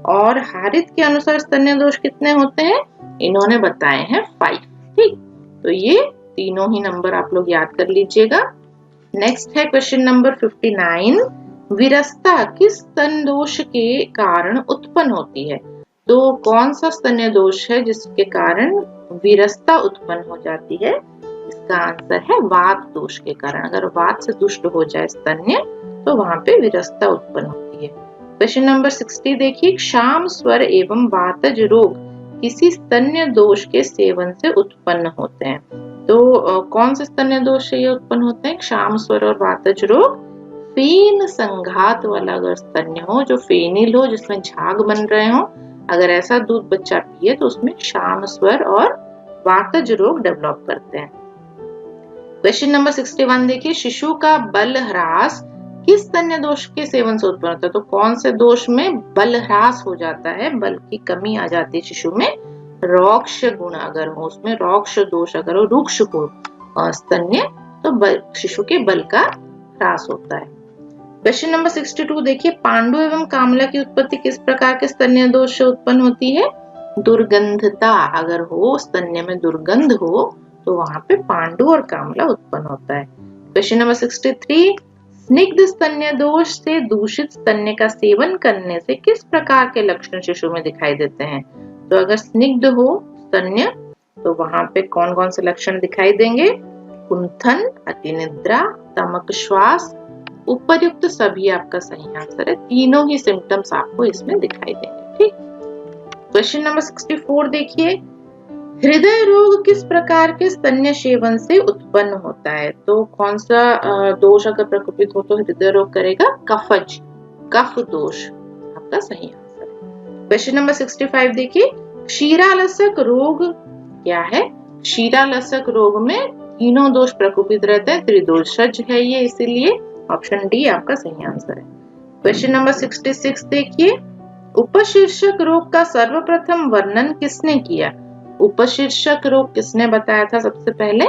और हारित के अनुसार स्तन्य दोष कितने होते हैं? इन्होंने बताए हैं 5। ठीक, तो ये तीनों ही नंबर आप लोग याद कर लीजिएगा। नेक्स्ट है क्वेश्चन नंबर 59, विरसता किस स्तन दोष के कारण उत्पन्न होती है? तो कौन सा स्तन्य दोष है जिसके कारण विरसता उत्पन्न हो जाती है? इसका आंसर है वात दोष के कारण। अगर वात से दुष्ट हो जाए स्तन्य तो वहां पे विरसता उत्पन्न होती है। क्वेश्चन नंबर 60 देखिए, क्षाम स्वर एवं वातज रोग किसी स्तन्य दोष के सेवन से उत्पन्न होते हैं। तो कौन से स्तन्य दोष से ये उत्पन्न होते हैं? क्षाम स्वर और वातज रोग फेन संघात वाला अगर स्तन्य हो, जो फेनिल हो, जिसमें झाग बन रहे हो, अगर ऐसा दूध बच्चा पिए तो उसमें क्षाम स्वर और वातज रोग डेवलप करते हैं। क्वेश्चन नंबर 61 देखिए, शिशु का बल ह्रास किस स्तन्य दोष के सेवन से उत्पन्न होता है? तो कौन से दोष में बल ह्रास हो जाता है, बल की कमी आ जाती है शिशु में? रोक्ष गुण अगर हो, उसमें रोक्ष दोष अगर हो, रुक्ष हो स्तन्य, तो शिशु के बल का ह्रास होता है। क्वेश्चन नंबर 62 देखिए, पांडु एवं कामला की उत्पत्ति किस प्रकार के स्तन्य दोष से उत्पन्न होती है? दुर्गंधता अगर हो, स्तन्य में दुर्गंध हो, तो वहां पे पांडु और कामला उत्पन्न होता है। क्वेश्चन नंबर 63, स्निग्ध स्तन्य दोष से दूषित स्तन्य का सेवन करने से किस प्रकार के लक्षण शिशु में दिखाई देते हैं? तो अगर स्निग्ध हो स्तन्य तो वहां पे कौन कौन से लक्षण दिखाई देंगे? कुंठन, अतिनिद्रा, तमक श्वास, उपर्युक्त सभी आपका सही आंसर है। तीनों ही सिम्टम्स आपको इसमें दिखाई देंगे। ठीक। क्वेश्चन नंबर 64 देखिए, हृदय रोग किस प्रकार के स्तन्य सेवन से उत्पन्न होता है? तो कौन सा दोष अगर प्रकोपित हो तो हृदय रोग करेगा? कफज, कफ दोष आपका सही आंसर है। क्वेश्चन नंबर 65 देखिए, क्षीरालसक रोग क्या है? क्षीरालसक रोग में तीनों दोष प्रकोपित रहते हैं, त्रिदोषज है ये, इसीलिए ऑप्शन डी आपका सही आंसर है। क्वेश्चन नंबर 66 देखिए, उपशीर्षक रोग का सर्वप्रथम वर्णन किसने किया? उपशीर्षक रोग किसने बताया था सबसे पहले?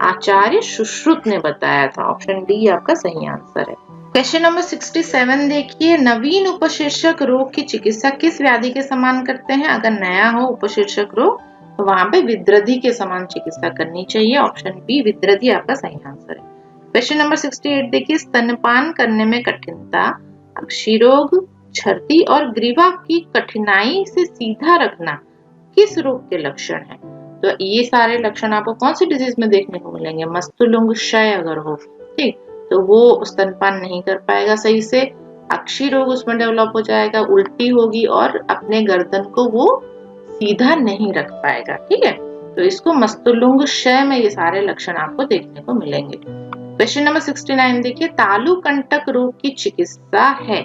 आचार्य सुश्रुत ने बताया था। ऑप्शन डी आपका सही आंसर है। क्वेश्चन नंबर 67 देखिए, नवीन उपशीर्षक रोग की चिकित्सा किस व्याधि के समान करते हैं? अगर नया हो उपशीर्षक रोग तो वहां पे विद्रधि के समान चिकित्सा करनी चाहिए। ऑप्शन बी विद्रधि आपका सही आंसर है। क्वेश्चन नंबर 68 देखिए, स्तनपान करने में कठिनता, अक्षिरोग, छर्दी और ग्रीवा की कठिनाई से सीधा रखना किस रोग के लक्षण है? तो ये सारे लक्षण आपको कौन सी डिजीज में देखने को मिलेंगे? मस्तुलुंग क्षय अगर हो, ठीक, तो वो स्तनपान नहीं कर पाएगा सही से, अक्षी रोग उसमें डेवलप हो जाएगा, उल्टी होगी और अपने गर्दन को वो सीधा नहीं रख पाएगा। ठीक है, तो इसको मस्तुलुंग क्षय में ये सारे लक्षण आपको देखने को मिलेंगे। क्वेश्चन नंबर 69 देखिए, तालुकंटक रोग की चिकित्सा है।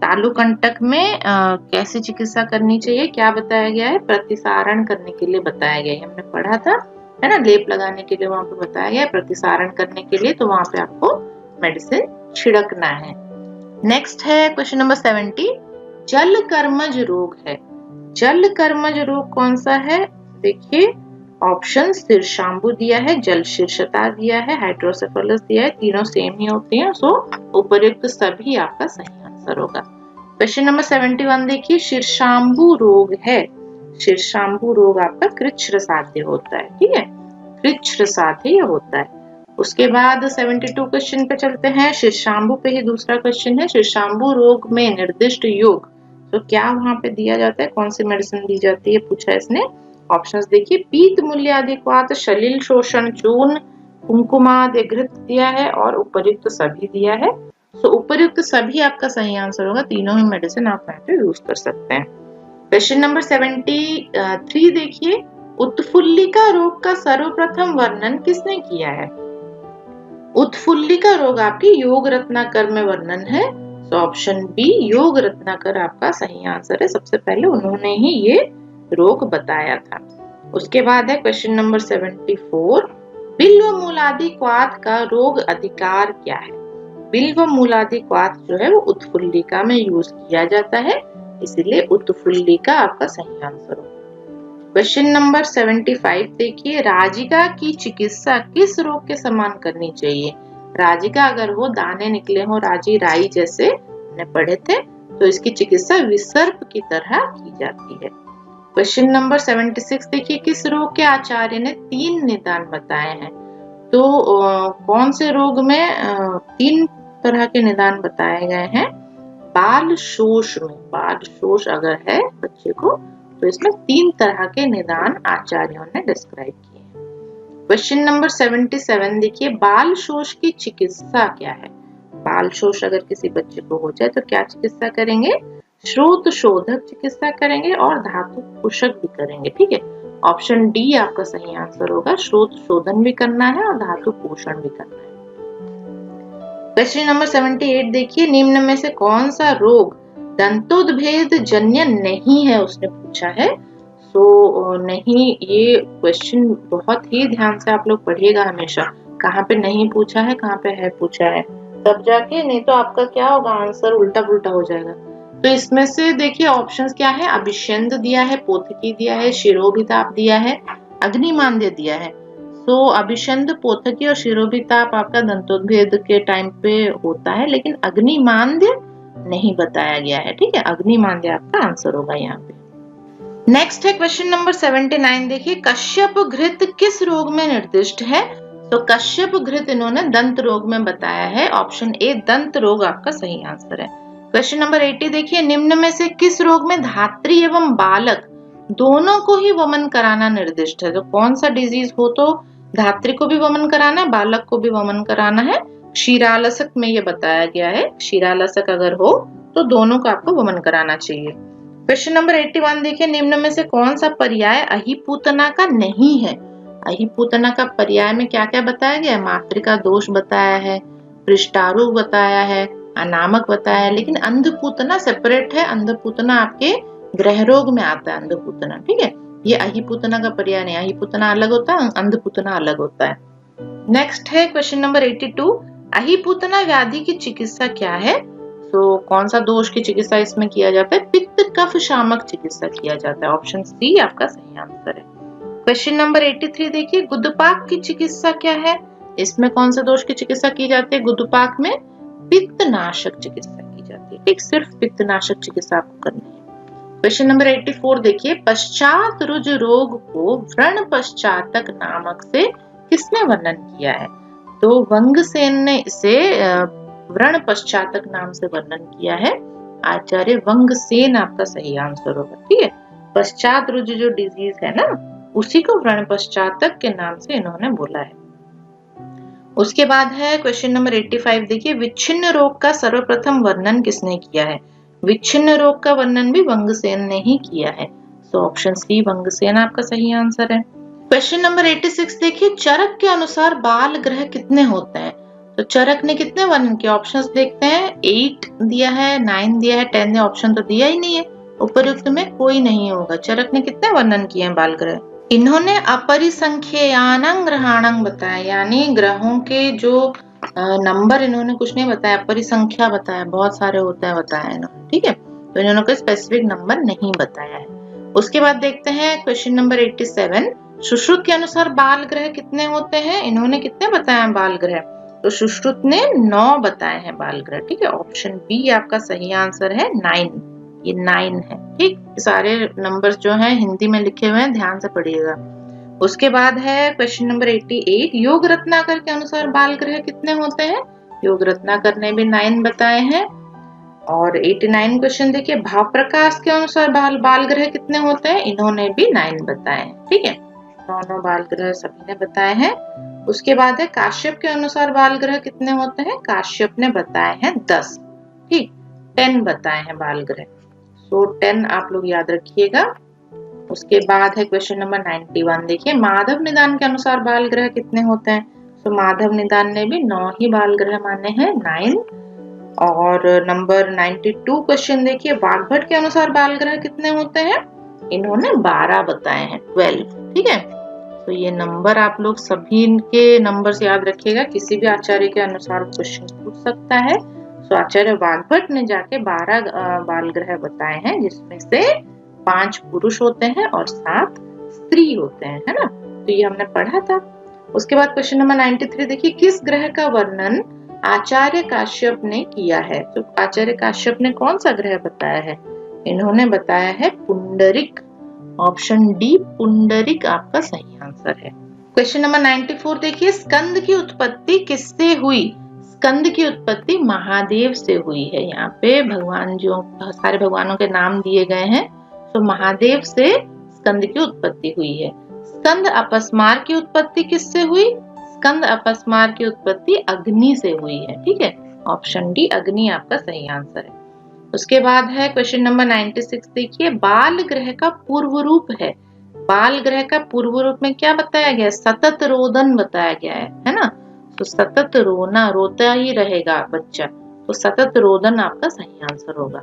तालुकंटक में कैसी चिकित्सा करनी चाहिए? क्या बताया गया है? प्रतिसारण करने के लिए बताया गया है, हमने पढ़ा था, है ना, लेप लगाने के लिए वहां पे बताया गया है, प्रतिसारण करने के लिए तो वहां पे आपको मेडिसिन छिड़कना है। नेक्स्ट है क्वेश्चन नंबर 70, जल कर्मज रोग है। जल कर्मज रोग कौन सा है? देखिए ऑप्शन शीर्षांबु दिया है, जल शीर्षता दिया है, हाइड्रोसेफलस दिया है, तीनों सेम ही होती हैं, सो उपर्युक्त सभी आपका सही आंसर होगा। क्वेश्चन नंबर 71 देखिए, शीर्षांबु रोग है। शीर्षांबु रोग आपका कृच्छ्र साध्य होता है। ठीक है, कृच्छ्र साध्य होता है। उसके बाद 72 क्वेश्चन पे चलते हैं। शीर्षांबु पे ही दूसरा क्वेश्चन है, शीर्षांबु रोग में निर्दिष्ट योग तो क्या वहां पे दिया जाता है? कौन सी मेडिसिन दी जाती है पूछा इसने। ऑप्शंस देखिए, पीत मूल्याधिक्वात, शलील शोषण चूर्ण, कुमकुमादि घृत दिया है और उपर्युक्त सभी दिया है। तो उपर्युक्त सभी आपका सही आंसर होगा। तीनों ही मेडिसिन आप यहाँ पे यूज कर सकते हैं। क्वेश्चन नंबर 73 देखिए, उत्फुल्लिका रोग का सर्वप्रथम वर्णन किसने किया है? उत्फुल्लिका रोग आपकी योग रत्नाकर में वर्णन है, तो ऑप्शन बी योग रत्नाकर आपका सही आंसर है। सबसे पहले उन्होंने ही ये रोग बताया था। उसके बाद है क्वेश्चन नंबर 74, बिल्व मूलादि क्वाथ का रोग अधिकार क्या है? बिल्व मूलादि क्वाथ जो है वो उत्फुल्लिका में यूज किया जाता है, इसलिए उत्फुल्लिका आपका सही आंसर होगा। क्वेश्चन नंबर 75 देखिए, राजिका की चिकित्सा किस रोग के समान करनी चाहिए? राजिका अगर हो, दाने निकले हो, राजी राई जैसे हमने पढ़े थे, तो इसकी चिकित्सा विसर्प की तरह की जाती है। क्वेश्चन नंबर 76 देखिए, किस रोग के आचार्य ने 3 निदान बताए हैं? तो कौन से रोग में 3 तरह के निदान बताए गए हैं? बाल शोष में, बाल शोष अगर है बच्चे को तो इसमें 3 तरह के निदान आचार्यों ने डिस्क्राइब किए हैं। क्वेश्चन नंबर 77 देखिए, बाल शोष की चिकित्सा क्या है? बाल शोष अगर किसी बच्चे को हो जाए तो क्या चिकित्सा करेंगे? स्रोत शोधक चिकित्सा करेंगे और धातु पोषक भी करेंगे। ठीक है, ऑप्शन डी आपका सही आंसर होगा। स्रोत शोधन भी करना है और धातु पोषण भी करना है। क्वेश्चन नंबर 78 देखिए, निम्न में से कौन सा रोग दंतोद्भेद जन्य नहीं है, उसने पूछा है। नहीं, ये क्वेश्चन बहुत ही ध्यान से आप लोग पढ़िएगा हमेशा, कहाँ पे नहीं पूछा है, कहाँ पे है पूछा है, तब जाके, नहीं तो आपका क्या होगा, आंसर उल्टा पुल्टा हो जाएगा। तो इसमें से देखिए ऑप्शंस क्या है, अभिषेंद दिया है, पोथकी दिया है, शिरोभिताप दिया है, अग्निमांद्य दिया है। तो अभिषेंद, पोथकी और शिरोभिताप आपका दंतोद्भेद के टाइम पे होता है, लेकिन अग्निमांद्य नहीं बताया गया है। ठीक है, अग्निमांद्य आपका आंसर होगा यहाँ पे। नेक्स्ट है क्वेश्चन नंबर 79 देखिए, कश्यप घृत किस रोग में निर्दिष्ट है? तो कश्यप घृत इन्होंने दंत रोग में बताया है। ऑप्शन ए दंत रोग आपका सही आंसर है। क्वेश्चन नंबर 80 देखिए, निम्न में से किस रोग में धात्री एवं बालक दोनों को ही वमन कराना निर्दिष्ट है? तो कौन सा डिजीज हो तो धात्री को भी वमन कराना है, बालक को भी वमन कराना है। क्षीरालसक में ये बताया गया है, क्षीरालसक अगर हो तो दोनों को आपको वमन कराना चाहिए। क्वेश्चन नंबर 81 देखिए, निम्न में से कौन सा पर्याय अहिपूतना का नहीं है? अहिपूतना का पर्याय में क्या क्या बताया गया है? मातृका दोष बताया है, पृष्ठारोग बताया है, अनामक बताया है, लेकिन अंधपूतना सेपरेट है। अंधपूतना आपके ग्रह रोग में आता है अंधपूतना। ठीक है, ये अहिपूतना का पर्याय नहीं, अहिपूतना अलग होता है, अंधपूतना अलग होता है। नेक्स्ट है क्वेश्चन नंबर 82, अहिपूतना व्याधि की चिकित्सा क्या है? तो कौन सा दोष की चिकित्सा इसमें किया जाता है? पित्त कफ शामक चिकित्सा किया जाता है। ऑप्शन सी आपका सही आंसर है। क्वेश्चन नंबर 83 देखिए, गुदपाक की चिकित्सा क्या है? इसमें कौन से दोष की चिकित्सा की जाती है? गुदपाक में पित्तनाशक चिकित्सा की जाती है। ठीक, सिर्फ पित्तनाशक चिकित्सा आपको करनी है। क्वेश्चन नंबर 84 देखिए, पश्चात रुज रोग को व्रण पश्चातक नामक से किसने वर्णन किया है? तो वंगसेन ने इसे व्रण पश्चातक नाम से वर्णन किया है। आचार्य वंगसेन आपका सही आंसर होगा। ठीक है, पश्चात रुज जो डिजीज है ना, उसी को व्रण पश्चातक के नाम से इन्होंने बोला है। उसके बाद है क्वेश्चन नंबर 85 देखिए, विच्छिन्न रोग का सर्वप्रथम वर्णन किसने किया है? विच्छिन्न रोग का वर्णन भी वंगसेन ने ही किया है। तो ऑप्शन सी वंगसेन आपका सही आंसर है। क्वेश्चन नंबर 86 देखिए, चरक के अनुसार बाल ग्रह कितने होते हैं? तो चरक ने कितने वर्णन किया? ऑप्शंस देखते हैं, 8 दिया है, 9 दिया है, 10 दिया, ऑप्शन तो दिया ही नहीं है। उपयुक्त में कोई नहीं होगा। चरक ने कितने वर्णन किए हैं बाल ग्रह? इन्होंने अपरिसंख्यानां ग्रहाणां बताया, यानी ग्रहों के जो नंबर इन्होंने कुछ नहीं बताया, परिसंख्या बताया, बहुत सारे होते हैं बताया इन्होंने। ठीक है, तो इन्होंने कोई स्पेसिफिक नंबर नहीं बताया है। उसके बाद देखते हैं क्वेश्चन नंबर 87, सुश्रुत के अनुसार बाल ग्रह कितने होते हैं? इन्होंने कितने बताया बाल ग्रह? तो सुश्रुत ने 9 बताए हैं बाल ग्रह। ठीक है, ऑप्शन बी आपका सही आंसर है, 9। ये 9 है। ठीक, सारे नंबर्स जो हैं हिंदी में लिखे हुए हैं, ध्यान से पढ़िएगा। उसके बाद है क्वेश्चन नंबर 88, योग रत्नाकर के अनुसार बाल ग्रह कितने होते हैं? योग रत्नाकर ने भी 9 बताए हैं। और 89 क्वेश्चन देखिए, भाव प्रकाश के अनुसार बाल ग्रह कितने होते हैं? इन्होंने भी 9 बताए हैं। ठीक है, दोनों बाल ग्रह सभी ने बताए हैं। उसके बाद है काश्यप के अनुसार बाल ग्रह कितने होते हैं? काश्यप ने बताए हैं 10। ठीक, 10 बताए हैं बाल ग्रह। तो 10 आप लोग याद रखिएगा। उसके बाद है क्वेश्चन नंबर 91 देखिए, माधव निदान के अनुसार बाल ग्रह कितने होते हैं? तो माधव निदान ने भी 9 ही बाल ग्रह माने हैं, 9। और नंबर 92 क्वेश्चन देखिए, वाग्भट के अनुसार बाल ग्रह कितने होते हैं? इन्होंने 12 बताए हैं, 12। ठीक है, तो ये नंबर आप लोग सभी के नंबर से याद रखिएगा, किसी भी आचार्य के अनुसार क्वेश्चन पूछ सकता है। तो आचार्य वाग्भट ने जाके 12 बाल ग्रह बताए हैं, जिसमें से 5 पुरुष होते हैं और 7 स्त्री होते हैं, है ना। तो ये हमने पढ़ा था। उसके बाद क्वेश्चन नंबर 93 देखिए, किस ग्रह का वर्णन आचार्य काश्यप ने किया है? तो आचार्य काश्यप ने कौन सा ग्रह बताया है? इन्होंने बताया है पुंडरिक। ऑप्शन डी पुंडरिक आपका सही आंसर है। क्वेश्चन नंबर 94 देखिए, स्कंद की उत्पत्ति किससे हुई? स्कंद की उत्पत्ति महादेव से हुई है। यहाँ पे भगवान जो सारे भगवानों के नाम दिए गए हैं, तो महादेव से स्कंद की उत्पत्ति हुई है। स्कंद अपस्मार की उत्पत्ति किससे हुई? स्कंद अपस्मार की उत्पत्ति अग्नि से हुई है। ठीक है, ऑप्शन डी अग्नि आपका सही आंसर है। उसके बाद है क्वेश्चन नंबर 96 देखिए, बाल ग्रह का पूर्व रूप है। बाल ग्रह का पूर्व रूप में क्या बताया गया है? सतत रोदन बताया गया है ना। तो सतत रोना, रोता ही रहेगा बच्चा, तो सतत रोदन आपका सही आंसर होगा।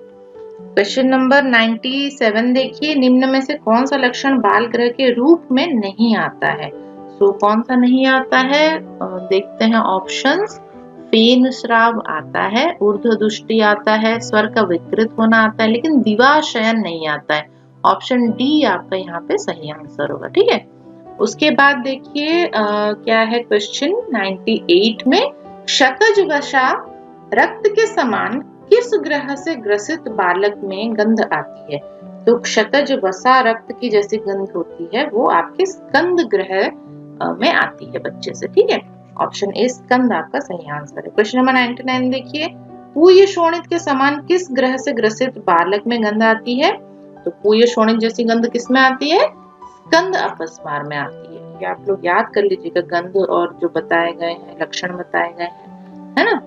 क्वेश्चन नंबर 97 देखिए, निम्न में से कौन सा लक्षण बाल ग्रह के रूप में नहीं आता है? तो कौन सा नहीं आता है? देखते हैं ऑप्शंस। फेन श्राव आता है, ऊर्ध्व दृष्टि आता है, स्वर का विकृत होना आता है, लेकिन दिवाशयन नहीं आता है। ऑप्शन डी आपका यहाँ पे सही आंसर होगा। ठीक है, उसके बाद देखिए क्या है क्वेश्चन 98 में, क्षतजवशा रक्त के समान किस ग्रह से ग्रसित बालक में गंध आती है? तो क्षतज वसा रक्त की जैसी गंध होती है, वो आपके स्कंद ग्रह में आती है बच्चे से। ठीक है, ऑप्शन ए स्कंद आपका सही आंसर है। क्वेश्चन नंबर 99 देखिए, पूय शोणित के समान किस ग्रह से ग्रसित बालक में गंध आती है? तो पूय शोणित जैसी गंध किस में आती है? स्कंद अपस्मार में आती है। ये आप लोग याद कर लीजिएगा, गंध और जो बताए गए हैं लक्षण बताए गए हैं, है ना।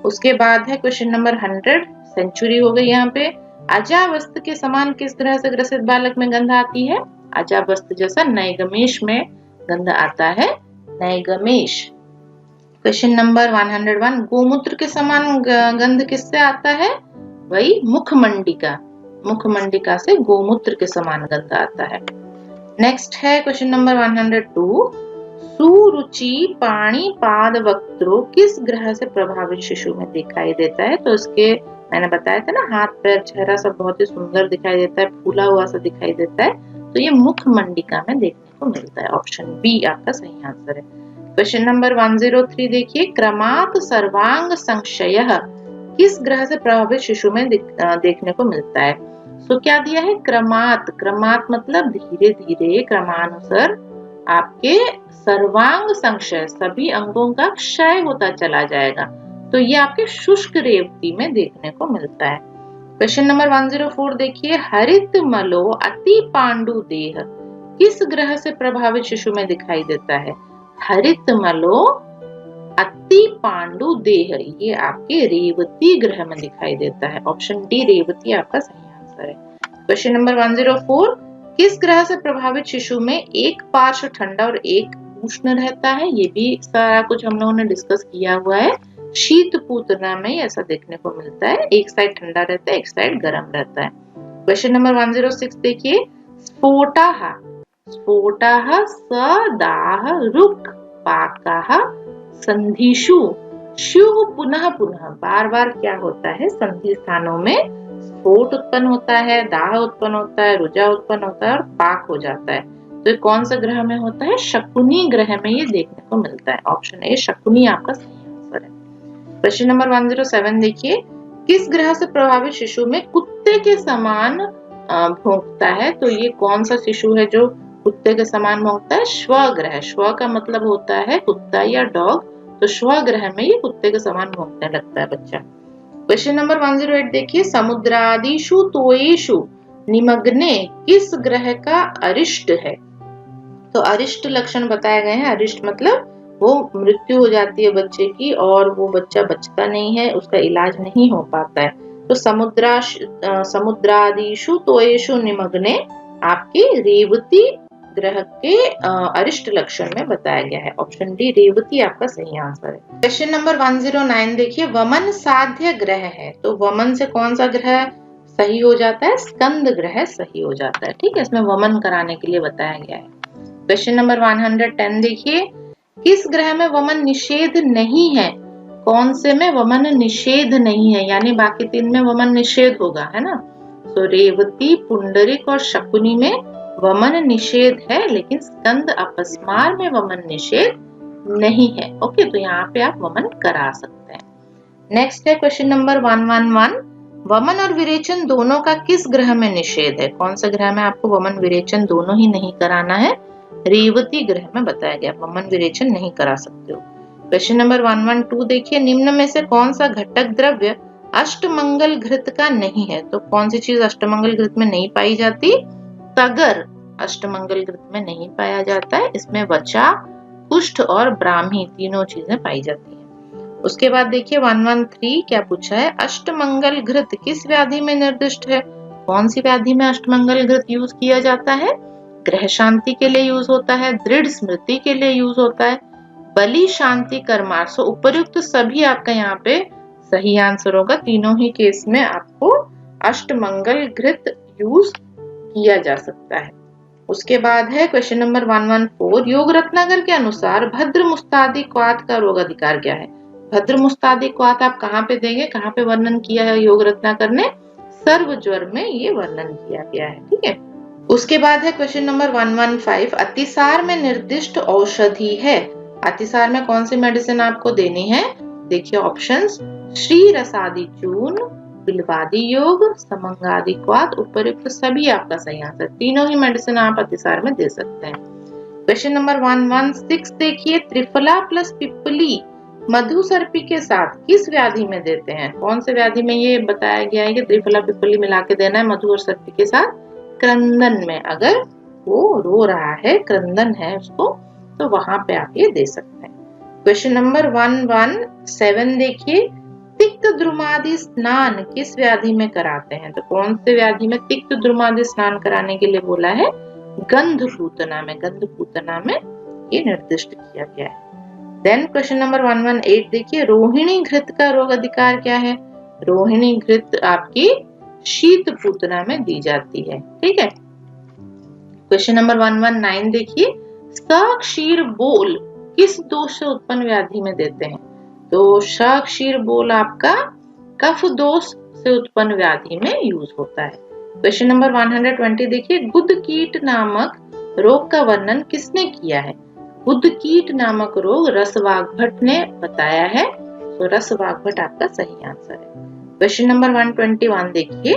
उसके बाद है क्वेश्चन नंबर 100, सेंचुरी हो गई यहाँ पे। अजावस्त के समान किस ग्रह से ग्रसित बालक में गंध आती है? अजावस्त जैसा नैगमेश में गंध आता है, नैगमेश। क्वेश्चन नंबर 101, गोमूत्र के समान गंध किससे आता है? वही मुखमंडिका, मुखमंडिका से गोमूत्र के समान गंध आता है। नेक्स्ट है क्वेश्चन नंबर 102, सुरुचि पाणिपाद वक्त्रो किस ग्रह से प्रभावित शिशु में दिखाई देता है? तो इसके मैंने बताया था ना, हाथ पैर चेहरा सब बहुत ही सुंदर दिखाई देता है, फूला हुआ सा दिखाई देता है, तो ये मुखमंडिका में देखने को मिलता है। ऑप्शन बी आपका सही आंसर है। क्वेश्चन नंबर 103 देखिए, क्रमात् सर्वांग संशयः किस ग्रह से प्रभावित शिशु में देखने को मिलता है? तो क्या दिया है? क्रमात्, क्रमात् मतलब धीरे धीरे, क्रमानुसार आपके सर्वांग संशय, सभी अंगों का क्षय होता चला जाएगा, तो ये आपके शुष्क रेवती में देखने को मिलता है। क्वेश्चन नंबर 104 देखिए, हरित मलो अति पांडु देह किस ग्रह से प्रभावित शिशु में दिखाई देता है? हरित मलो अति पांडु देह, ये आपके रेवती ग्रह में दिखाई देता है। ऑप्शन डी रेवती आपका सही आंसर है। क्वेश्चन नंबर 104, किस ग्रह से प्रभावित शिशु में एक पार्श्व ठंडा और एक उष्ण रहता है? ये भी सारा कुछ हम लोगों ने डिस्कस किया हुआ है। शीत पूतना में ऐसा देखने को मिलता है, एक साइड ठंडा रहता है, एक साइड गर्म रहता है। क्वेश्चन नंबर 106 देखिए, स्फोटाः, स्फोटाः सदाः रुक् पाकाः संधिषु श्युः पुनः पुनः, बार बार क्या होता है? संधि स्थानों में स्फोट उत्पन्न होता है, दाह उत्पन्न होता है, रुजा उत्पन्न होता है और पाक हो जाता है। तो ये कौन सा ग्रह में होता है? शकुनी ग्रह में ये देखने को मिलता है। ऑप्शन ए शकुनी आपका सही आंसर है। क्वेश्चन नंबर 107 देखिए, किस ग्रह से प्रभावित शिशु में कुत्ते के समान भौंकता है? तो ये कौन सा शिशु है जो कुत्ते के समान भौंकता है? श्व ग्रह, श्व का मतलब होता है कुत्ता या डॉग, तो श्व ग्रह में ये कुत्ते के समान भौंकने लगता है बच्चा। क्वेश्चन नंबर 108 देखिए, समुद्रादिषु तोयेषु निमग्ने किस ग्रह का अरिष्ट है? तो अरिष्ट लक्षण बताए गए हैं। अरिष्ट मतलब वो मृत्यु हो जाती है बच्चे की और वो बच्चा बचता नहीं है, उसका इलाज नहीं हो पाता है। तो समुद्रादिषु तोयेषु निमग्ने आपके रेवती ग्रह के अरिष्ट लक्षण में बताया गया है। ऑप्शन डी रेवती आपका सही आंसर है। क्वेश्चन नंबर 109 देखिए, वमन साध्य ग्रह है, तो वमन से कौन सा ग्रह सही हो जाता है? स्कंद ग्रह सही हो जाता है। ठीक है, इसमें वमन कराने के लिए बताया गया है। क्वेश्चन नंबर 110 देखिए, किस ग्रह में वमन निषेध नहीं है? कौन से में वमन निषेध नहीं है, यानी बाकी तीन में वमन निषेध होगा, है ना। तो रेवती, पुंडरिक और शकुनी में वमन निषेध है, लेकिन स्कंद अपस्मार में वमन निषेध नहीं है। ओके, तो यहाँ पे आप वमन करा सकते हैं। नेक्स्ट है क्वेश्चन नंबर 111, वमन और विरेचन दोनों का किस ग्रह में निषेध है? कौन सा ग्रह में आपको वमन विरेचन दोनों ही नहीं कराना है? रेवती ग्रह में बताया गया, वमन विरेचन नहीं करा सकते हो। क्वेश्चन नंबर 112 देखिए, निम्न में से कौन सा घटक द्रव्य अष्टमंगल घृत का नहीं है? तो कौन सी चीज अष्टमंगल घृत में नहीं पाई जाती? तगर अष्टमंगल घृत में नहीं पाया जाता है। इसमें वचा, कुष्ठ और ब्राह्मी तीनों चीजें पाई जाती हैं। उसके बाद देखिए 113 क्या पूछा है, अष्टमंगल घृत किस व्याधि में निर्दिष्ट है? कौन सी व्याधि में अष्टमंगल घृत यूज किया जाता है? ग्रह शांति के लिए यूज होता है, दृढ़ स्मृति के लिए यूज होता है, बलि शांति कर्मार। सो उपर्युक्त सभी आपका यहाँ पे सही आंसर होगा। तीनों ही केस में आपको अष्टमंगल घृत यूज किया जा सकता है। उसके बाद है क्वेश्चन नंबर 114, योग रत्नाकर के अनुसार भद्र मुस्तादी क्वाथ का रोग अधिकार क्या है? भद्र मुस्तादी क्वाथ आप कहाँ पे देंगे, कहाँ पे वर्णन किया है योग रत्नाकर ने? सर्व ज्वर में ये वर्णन किया गया है। ठीक है। उसके बाद है क्वेश्चन नंबर 115, अतिसार में निर्दिष्ट औषधि है। अतिसार में कौन सी मेडिसिन आपको देनी है? देखिए ऑप्शंस, श्री रसादि चूर्ण, बिल्वादी योग, समंगादि क्वाथ, उपर्युक्त सभी आपका सही आंसर। तीनों ही मेडिसिन आप अतिसार में दे सकते हैं। क्वेश्चन नंबर 116 देखिए, त्रिफला प्लस पिप्पली मधु सर्पी के साथ किस व्याधि में देते हैं? कौन से व्याधि में ये बताया गया है कि त्रिफला पिप्पली मिला के देना है मधु और सर्पी के साथ? क्रंदन में, अगर वो रो रहा है, क्रंदन है उसको, तो वहां पे आप ये दे सकते हैं। क्वेश्चन नंबर 117 देखिए, तिक्त द्रुमादि स्नान किस व्याधि में कराते हैं? तो कौन से व्याधि में तिक्त द्रुमादि स्नान कराने के लिए बोला है? गंध पूतना में, गंध पूतना में ये निर्दिष्ट किया गया है। देन क्वेश्चन नंबर 118 देखिए, रोहिणी घृत का रोग अधिकार क्या है? रोहिणी घृत आपकी शीत पूतना में दी जाती है। ठीक है। क्वेश्चन नंबर 119 देखिए, क्षीर बोल किस दोष से उत्पन्न व्याधि में देते हैं? तो क्षीर बोल आपका कफ दोष से उत्पन्न व्याधि में यूज होता है। क्वेश्चन नंबर 120 देखिए, गुद कीट नामक रोग का वर्णन किसने किया है? गुद कीट नामक रोग रसवाग्भट ने बताया है। तो रसवाग्भट आपका सही आंसर है। क्वेश्चन नंबर 121 देखिए,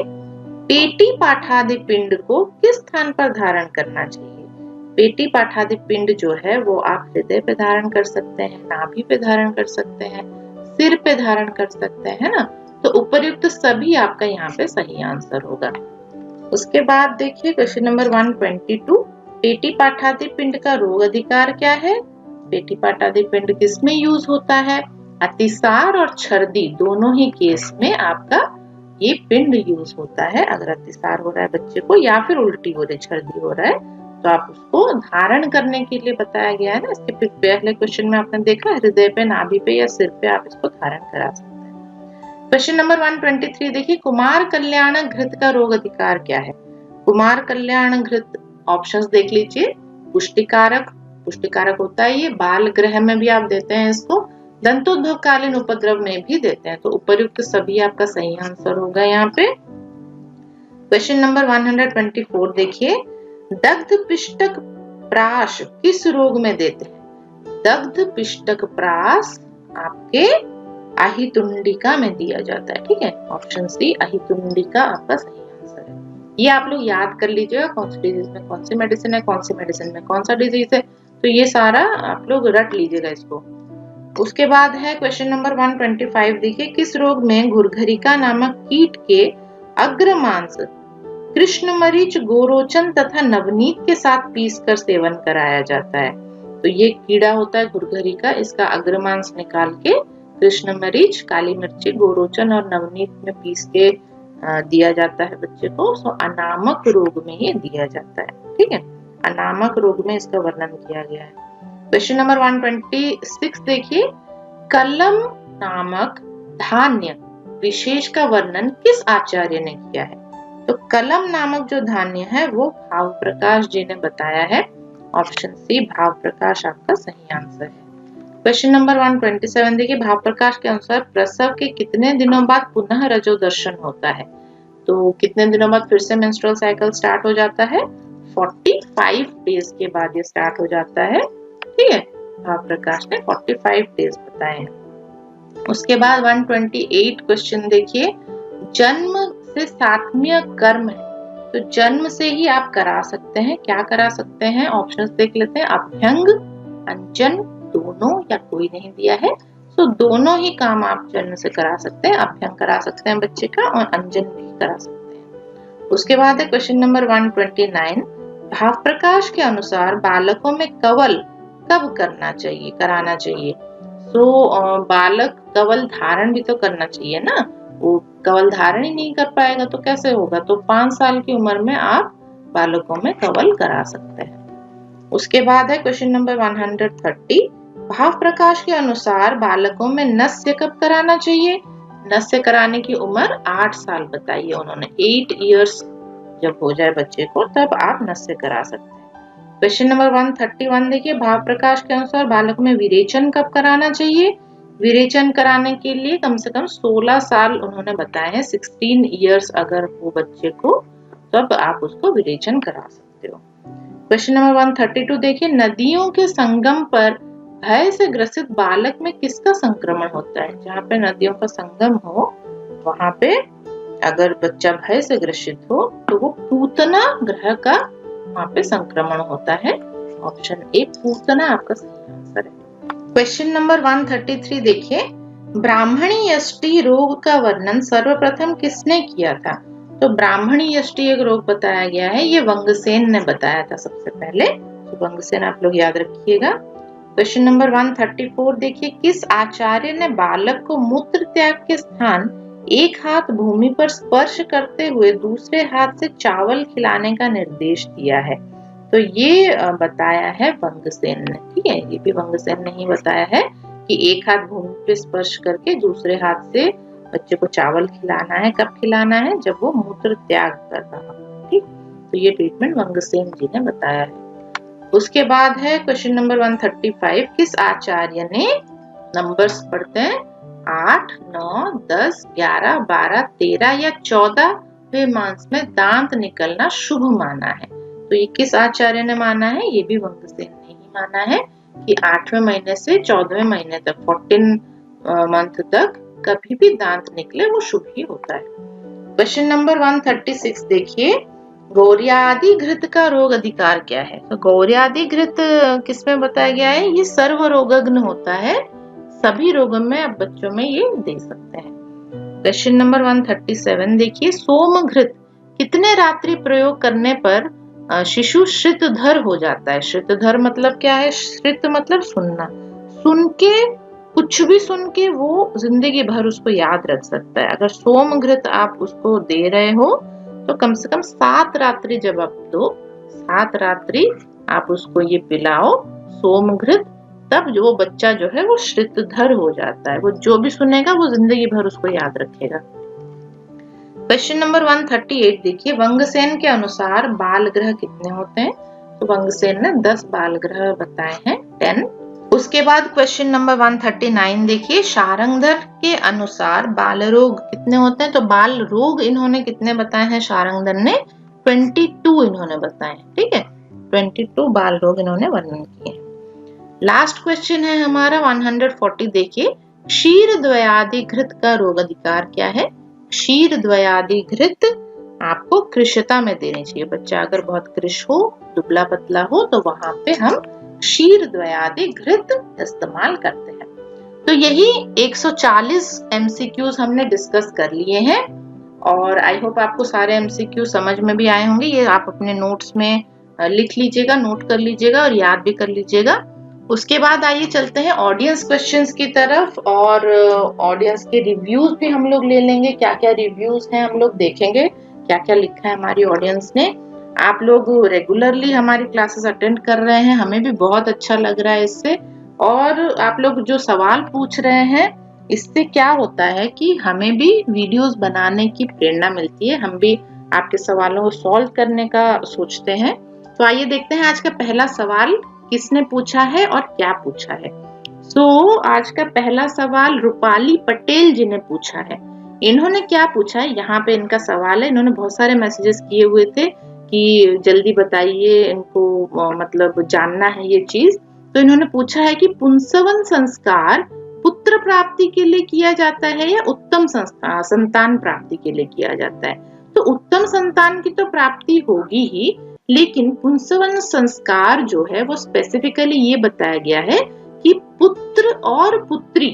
पेटी पाठादि पिंड को किस स्थान पर धारण करना चाहिए? पेटी पाठादि पिंड जो है वो आप हृदय पे धारण कर सकते हैं, नाभि पे धारण कर सकते हैं, सिर पे धारण कर सकते हैं ना। तो उपर्युक्त सभी आपका यहाँ पे सही आंसर होगा। उसके बाद देखिए क्वेश्चन नंबर 122, पेटी पाठादि पिंड का रोग अधिकार क्या है? पेटी पाठादि पिंड किसमें यूज होता है? अतिसार और छर्दी दोनों ही केस में आपका ये पिंड यूज होता है। अगर अतिसार हो रहा है बच्चे को या फिर उल्टी हो रही, छर्दी हो रहा है, तो आप उसको धारण करने के लिए बताया गया है ना। इसके पहले क्वेश्चन में आपने देखा हृदय पे, नाभि पे या सिर पे आप इसको धारण करा सकते हैं। क्वेश्चन नंबर 123 देखिए, कुमार कल्याण घृत का रोग अधिकार क्या है? कुमार कल्याण घृत ऑप्शंस देख लीजिए, पुष्टिकारक, पुष्टिकारक होता है ये, बाल ग्रह में भी आप देते हैं इसको, दंतोद्भवकालीन उपद्रव में भी देते हैं। तो उपर्युक्त सभी आपका सही आंसर होगा यहाँ पे। क्वेश्चन नंबर 124 देखिए, दग्ध पिष्टक प्राश किस रोग में देते हैं? दग्ध पिष्टक प्राश आपके अहितुंडिका में दिया जाता है। ठीक है, ऑप्शन सी अहितुंडिका आपका सही आंसर है। ये आप लोग याद कर लीजिएगा, कौन सी डिजीज में कौन सी मेडिसिन है, कौन सी मेडिसिन में कौन सा डिजीज है, तो ये सारा आप लोग रट लीजिएगा इसको। उसके बाद है क्वेश्चन नंबर 125 देखिए, किस रोग में घुरघरिका नामक कीट के अग्रमांस कृष्णमरीच, गोरोचन तथा नवनीत के साथ पीसकर सेवन कराया जाता है? तो ये कीड़ा होता है घुरघरिका, इसका अग्रमांस निकाल के कृष्णमरीच, काली मिर्ची, गोरोचन और नवनीत में पीस के दिया जाता है बच्चे को। सो अनामक रोग में ये दिया जाता है। ठीक है, अनामक रोग में इसका वर्णन किया गया है। क्वेश्चन नंबर 126 देखिए, कलम नामक धान्य विशेष का वर्णन किस आचार्य ने किया है? तो कलम नामक जो धान्य है वो भाव प्रकाश जी ने बताया है। ऑप्शन सी भाव प्रकाश आपका सही आंसर है। क्वेश्चन नंबर 127 देखिए, भाव प्रकाश के अनुसार प्रसव के कितने दिनों बाद पुनः रजो दर्शन होता है? तो कितने दिनों बाद फिर से मेंस्ट्रुअल साइकिल स्टार्ट हो जाता है? 45 डेज के बाद ये स्टार्ट हो जाता है। ठीक है, भाव प्रकाश ने 45 डेज बताए हैं। उसके बाद 128 क्वेश्चन देखिए, जन्म से सातम्य कर्म है, तो जन्म से ही आप करा सकते हैं, क्या करा सकते हैं? ऑप्शंस देख लेते हैं, अभ्यंग, अंजन, दोनों या कोई नहीं दिया है। तो दोनों ही काम आप जन्म से करा सकते हैं, अभ्यंग करा सकते हैं बच्चे का और अंजन भी करा सकते हैं। उसके बाद है क्वेश्चन नंबर 129, भाव प्रकाश के अनुसार बालकों में कवल कब कराना चाहिए? सो बालक कवल धारण भी तो करना चाहिए ना, वो कवल धारण ही नहीं कर पाएगा तो कैसे होगा। तो 5 साल की उम्र में आप बालकों में कवल करा सकते हैं। उसके बाद है क्वेश्चन नंबर 130, भाव प्रकाश के अनुसार बालकों में नस्य कब कराना चाहिए। नस्य कराने की उम्र 8 साल बताइए उन्होंने। 8 इयर्स जब हो जाए बच्चे को तब आप नस्य करा सकते हैं। क्वेश्चन नंबर 131 देखिए, भाव प्रकाश के अनुसार बालक में विरेचन कब कराना चाहिए। विरेचन कराने के लिए कम से कम 16 साल उन्होंने बताए हैं। 16 इयर्स अगर वो बच्चे को, तब आप उसको विरेचन करा सकते हो। क्वेश्चन नंबर 132 देखिए, नदियों के संगम पर भय से ग्रसित बालक में किसका संक्रमण होता है। जहाँ पे नदियों का संगम हो वहां पे अगर बच्चा भय से ग्रसित हो तो वो पूतना ग्रह का वहां पे संक्रमण होता है। ऑप्शन ए पूतना आपका सही आंसर है। क्वेश्चन नंबर 133 देखिए, ब्राह्मणी यष्टि रोग का वर्णन सर्वप्रथम किसने किया था। तो ब्राह्मणी यष्टि एक रोग बताया गया है, ये वंगसेन ने बताया था सबसे पहले। तो वंगसेन आप लोग याद रखिएगा। क्वेश्चन नंबर 134 देखिए, किस आचार्य ने बालक को मूत्र त्याग के स्थान एक हाथ भूमि पर स्पर्श करते हुए दूसरे हाथ से चावल खिलाने का निर्देश दिया है। तो ये बताया है वंगसेन ने। ठीक है, ये भी वंगसेन ने ही बताया है कि एक हाथ भूमि पे स्पर्श करके दूसरे हाथ से बच्चे को चावल खिलाना है। कब खिलाना है, जब वो मूत्र त्याग कर रहा हो। ठीक, तो ये ट्रीटमेंट वंगसेन जी ने बताया है। उसके बाद है क्वेश्चन नंबर 135, किस आचार्य ने नंबर्स पढ़ते हैं 8, 9, 10, 11, 12, 13 या 14वें मास में दांत निकलना शुभ माना है। तो ये किस आचार्य ने माना है, ये भी वंगसेन ने ही माना है कि 8वें महीने से 14वें महीने तक 14 मंथ तक कभी भी दांत निकले वो शुभ ही होता है। क्वेश्चन नंबर 136 देखिए, गौर्यादि घृत का रोग अधिकार क्या है। तो गौर्यादि घृत किसमें बताया गया है, ये सर्व रोगग्न होता है। सभी रोगों में आप बच्चों में ये दे सकते हैं। क्वेश्चन नंबर 137 देखिए, सोमघृत कितने रात्रि प्रयोग करने पर शिशु श्रितधर हो जाता है। श्रितधर मतलब क्या है, श्रित मतलब सुनना, सुन के कुछ भी सुन के वो जिंदगी भर उसको याद रख सकता है। अगर सोमघृत आप उसको दे रहे हो तो कम से कम 7 रात्रि जब आप दो, 7 रात्रि आप उसको ये पिलाओ सोमघृत, तब जो बच्चा जो है वो श्रितधर हो जाता है। वो जो भी सुनेगा वो जिंदगी भर उसको याद रखेगा। क्वेश्चन नंबर 138 देखिए, वंगसेन के अनुसार बाल ग्रह कितने होते हैं। तो वंगसेन ने 10 बाल ग्रह बताए हैं, 10। उसके बाद क्वेश्चन नंबर 139 देखिए, शारंगधर के अनुसार बाल रोग कितने होते हैं। तो बाल रोग इन्होंने कितने बताए हैं, शारंगधर ने 22 इन्होंने बताए। ठीक है, 22 बाल रोग इन्होंने वर्णन किए। लास्ट क्वेश्चन है हमारा 140 देखिए, क्षीर द्वयादि घृत का रोग अधिकार क्या है। क्षीर द्वयादि घृत आपको कृशता में देनी चाहिए। बच्चा अगर बहुत कृश हो, दुबला पतला हो, तो वहां पे हम क्षीर द्वयादि घृत इस्तेमाल करते हैं। तो यही 140 MCQs हमने डिस्कस कर लिए हैं और आई होप आपको सारे MCQ समझ में भी आए होंगे। ये आप अपने नोट्स में लिख लीजिएगा, नोट कर लीजिएगा और याद भी कर लीजिएगा। उसके बाद आइए चलते हैं ऑडियंस क्वेश्चंस की तरफ और ऑडियंस के रिव्यूज भी हम लोग ले लेंगे। क्या क्या रिव्यूज हैं हम लोग देखेंगे, क्या क्या लिखा है हमारी ऑडियंस ने। आप लोग रेगुलरली हमारी क्लासेस अटेंड कर रहे हैं, हमें भी बहुत अच्छा लग रहा है इससे। और आप लोग जो सवाल पूछ रहे हैं, इससे क्या होता है कि हमें भी वीडियोस बनाने की प्रेरणा मिलती है। हम भी आपके सवालों को सॉल्व करने का सोचते हैं। तो आइए देखते हैं आज का पहला सवाल किसने पूछा है और क्या पूछा है। आज का पहला सवाल रूपाली पटेल जी ने पूछा है। इन्होंने क्या पूछा है, यहाँ पे इनका सवाल है। इन्होंने बहुत सारे मैसेजेस किए हुए थे कि जल्दी बताइए, इनको मतलब जानना है ये चीज। तो इन्होंने पूछा है कि पुंसवन संस्कार पुत्र प्राप्ति के लिए किया जाता है या उत्तम संतान प्राप्ति के लिए किया जाता है। तो उत्तम संतान की तो प्राप्ति होगी ही, लेकिन पुंसवन संस्कार जो है वो स्पेसिफिकली ये बताया गया है कि पुत्र और पुत्री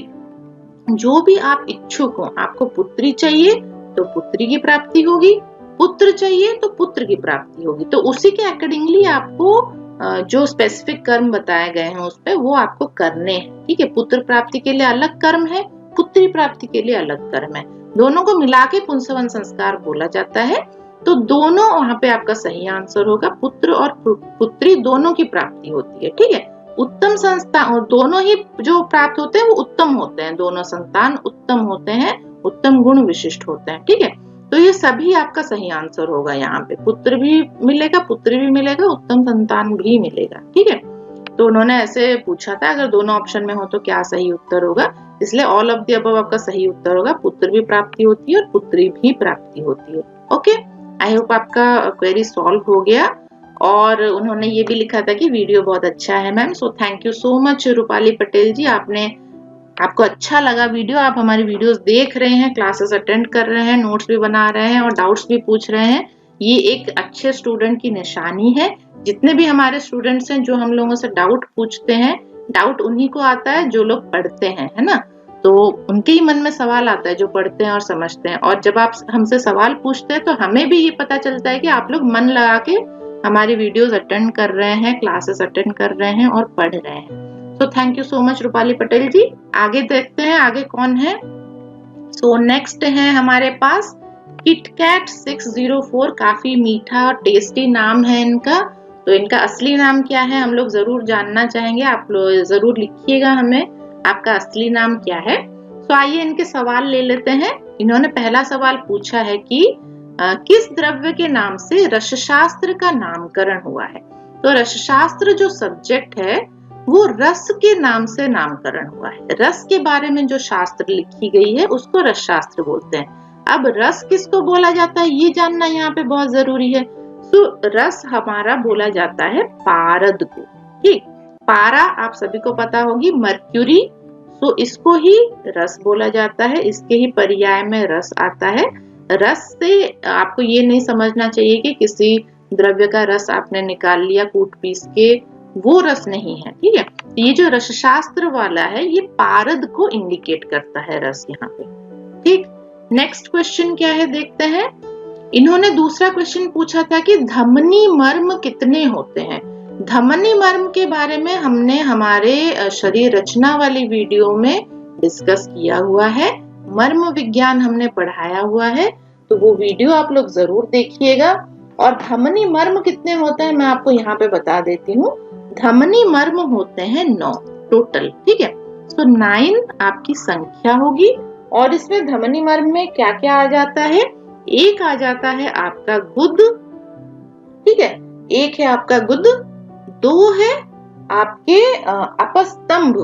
जो भी आप इच्छुक हो, आपको पुत्री चाहिए तो पुत्री की प्राप्ति होगी, पुत्र चाहिए तो पुत्र की प्राप्ति होगी। तो उसी के अकॉर्डिंगली आपको जो स्पेसिफिक कर्म बताए गए हैं उस पे वो आपको करने हैं। ठीक है, पुत्र प्राप्ति के लिए अलग कर्म है, पुत्री प्राप्ति के लिए अलग कर्म है, दोनों को मिला के पुंसवन संस्कार बोला जाता है। तो दोनों वहां पे आपका सही आंसर होगा, पुत्र और पुत्री दोनों की प्राप्ति होती है। ठीक है, उत्तम संतान दोनों ही जो प्राप्त होते हैं वो उत्तम होते हैं, दोनों संतान उत्तम होते हैं, उत्तम गुण विशिष्ट होते हैं। ठीक है, तो ये सभी आपका सही आंसर होगा। यहाँ पे पुत्र भी मिलेगा, पुत्री भी मिलेगा, उत्तम संतान भी मिलेगा। ठीक है, तो उन्होंने ऐसे पूछा था अगर दोनों ऑप्शन में हो तो क्या सही उत्तर होगा, इसलिए ऑल ऑफ द अबव आपका सही उत्तर होगा। पुत्र भी प्राप्ति होती है और पुत्री भी प्राप्ति होती है। ओके, आई होप आपका क्वेरी सॉल्व हो गया। और उन्होंने ये भी लिखा था कि वीडियो बहुत अच्छा है ma'am, so thank you so much Rupali Patel ji, आपको अच्छा लगा वीडियो, आप हमारी वीडियोस देख रहे हैं, क्लासेस अटेंड कर रहे हैं, नोट्स भी बना रहे हैं और डाउट्स भी पूछ रहे हैं। ये एक अच्छे स्टूडेंट की निशानी है। जितने भी हमारे स्टूडेंट्स हैं जो हम लोगों से डाउट पूछते हैं, डाउट उन्हीं को आता है जो लोग पढ़ते हैं, है ना, तो उनके ही मन में सवाल आता है जो पढ़ते हैं और समझते हैं। और जब आप हमसे सवाल पूछते हैं तो हमें भी ये पता चलता है कि आप लोग मन लगा के हमारी वीडियोस अटेंड कर रहे हैं, क्लासेस अटेंड कर रहे हैं और पढ़ रहे हैं। So thank you so much Rupali Patel ji. आगे देखते हैं आगे कौन है। सो नेक्स्ट है हमारे पास किटकैट 604, काफी मीठा और टेस्टी नाम है इनका। तो इनका असली नाम क्या है हम लोग जरूर जानना चाहेंगे, आप लोग जरूर लिखिएगा हमें आपका असली नाम क्या है। सो आइए इनके सवाल ले लेते हैं। इन्होंने पहला सवाल पूछा है कि किस द्रव्य के नाम से रसशास्त्र का नामकरण हुआ है। तो रसशास्त्र जो सब्जेक्ट है वो रस के नाम से नामकरण हुआ है। रस के बारे में जो शास्त्र लिखी गई है उसको रस शास्त्र बोलते हैं। अब रस किसको बोला जाता है ये जानना यहाँ पे बहुत जरूरी है। तो रस हमारा बोला जाता है पारद को। ठीक, पारा आप सभी को पता होगी मर्क्यूरी, तो इसको ही रस बोला जाता है, इसके ही पर्याय में रस आता है। रस से आपको ये नहीं समझना चाहिए कि किसी द्रव्य का रस आपने निकाल लिया कूट पीस के, वो रस नहीं है। ठीक है, ये जो रसशास्त्र वाला है ये पारद को इंडिकेट करता है रस यहाँ पे। ठीक, नेक्स्ट क्वेश्चन क्या है देखते हैं। इन्होंने दूसरा क्वेश्चन पूछा था कि धमनी मर्म कितने होते हैं। धमनी मर्म के बारे में हमने हमारे शरीर रचना वाली वीडियो में डिस्कस किया हुआ है, मर्म विज्ञान हमने पढ़ाया हुआ है, तो वो वीडियो आप लोग जरूर देखिएगा। और धमनी मर्म कितने होते हैं मैं आपको यहाँ पे बता देती हूँ। धमनी मर्म होते हैं 9 टोटल। ठीक है, तो 9 आपकी संख्या होगी। और इसमें धमनी मर्म में क्या क्या आ जाता है, एक आ जाता है आपका गुद, ठीक है, एक है आपका गुद, 2 है आपके अपस्तंभ,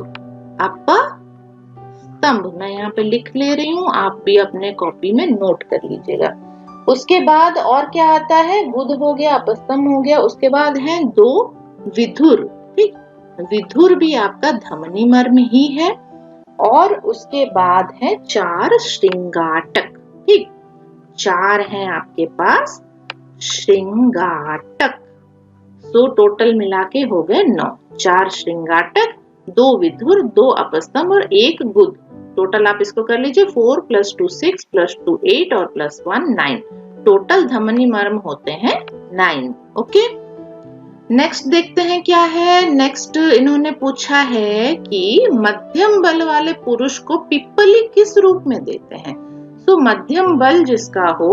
अपस्तंभ मैं यहाँ पे लिख ले रही हूँ, आप भी अपने कॉपी में नोट कर लीजिएगा। उसके बाद और क्या आता है, गुद हो गया, अपस्तंभ हो गया, उसके बाद है 2 विधुर। ठीक, विधुर भी आपका धमनी मर्म ही है। और उसके बाद है 4 श्रृंगाटक। ठीक, 4 हैं आपके पास श्रृंगाटक। सो टोटल मिला के हो गए 9, 4 श्रृंगाटक, 2 विधुर, 2 अपस्तंभ और 1 गुद। टोटल आप इसको कर लीजिए 4 + 2 6 + 2 8 और +1 9। टोटल धमनी मर्म होते हैं 9। ओके, नेक्स्ट देखते हैं क्या है। नेक्स्ट इन्होंने पूछा है कि मध्यम बल वाले पुरुष को पिप्पली किस रूप में देते हैं। तो मध्यम बल जिसका हो,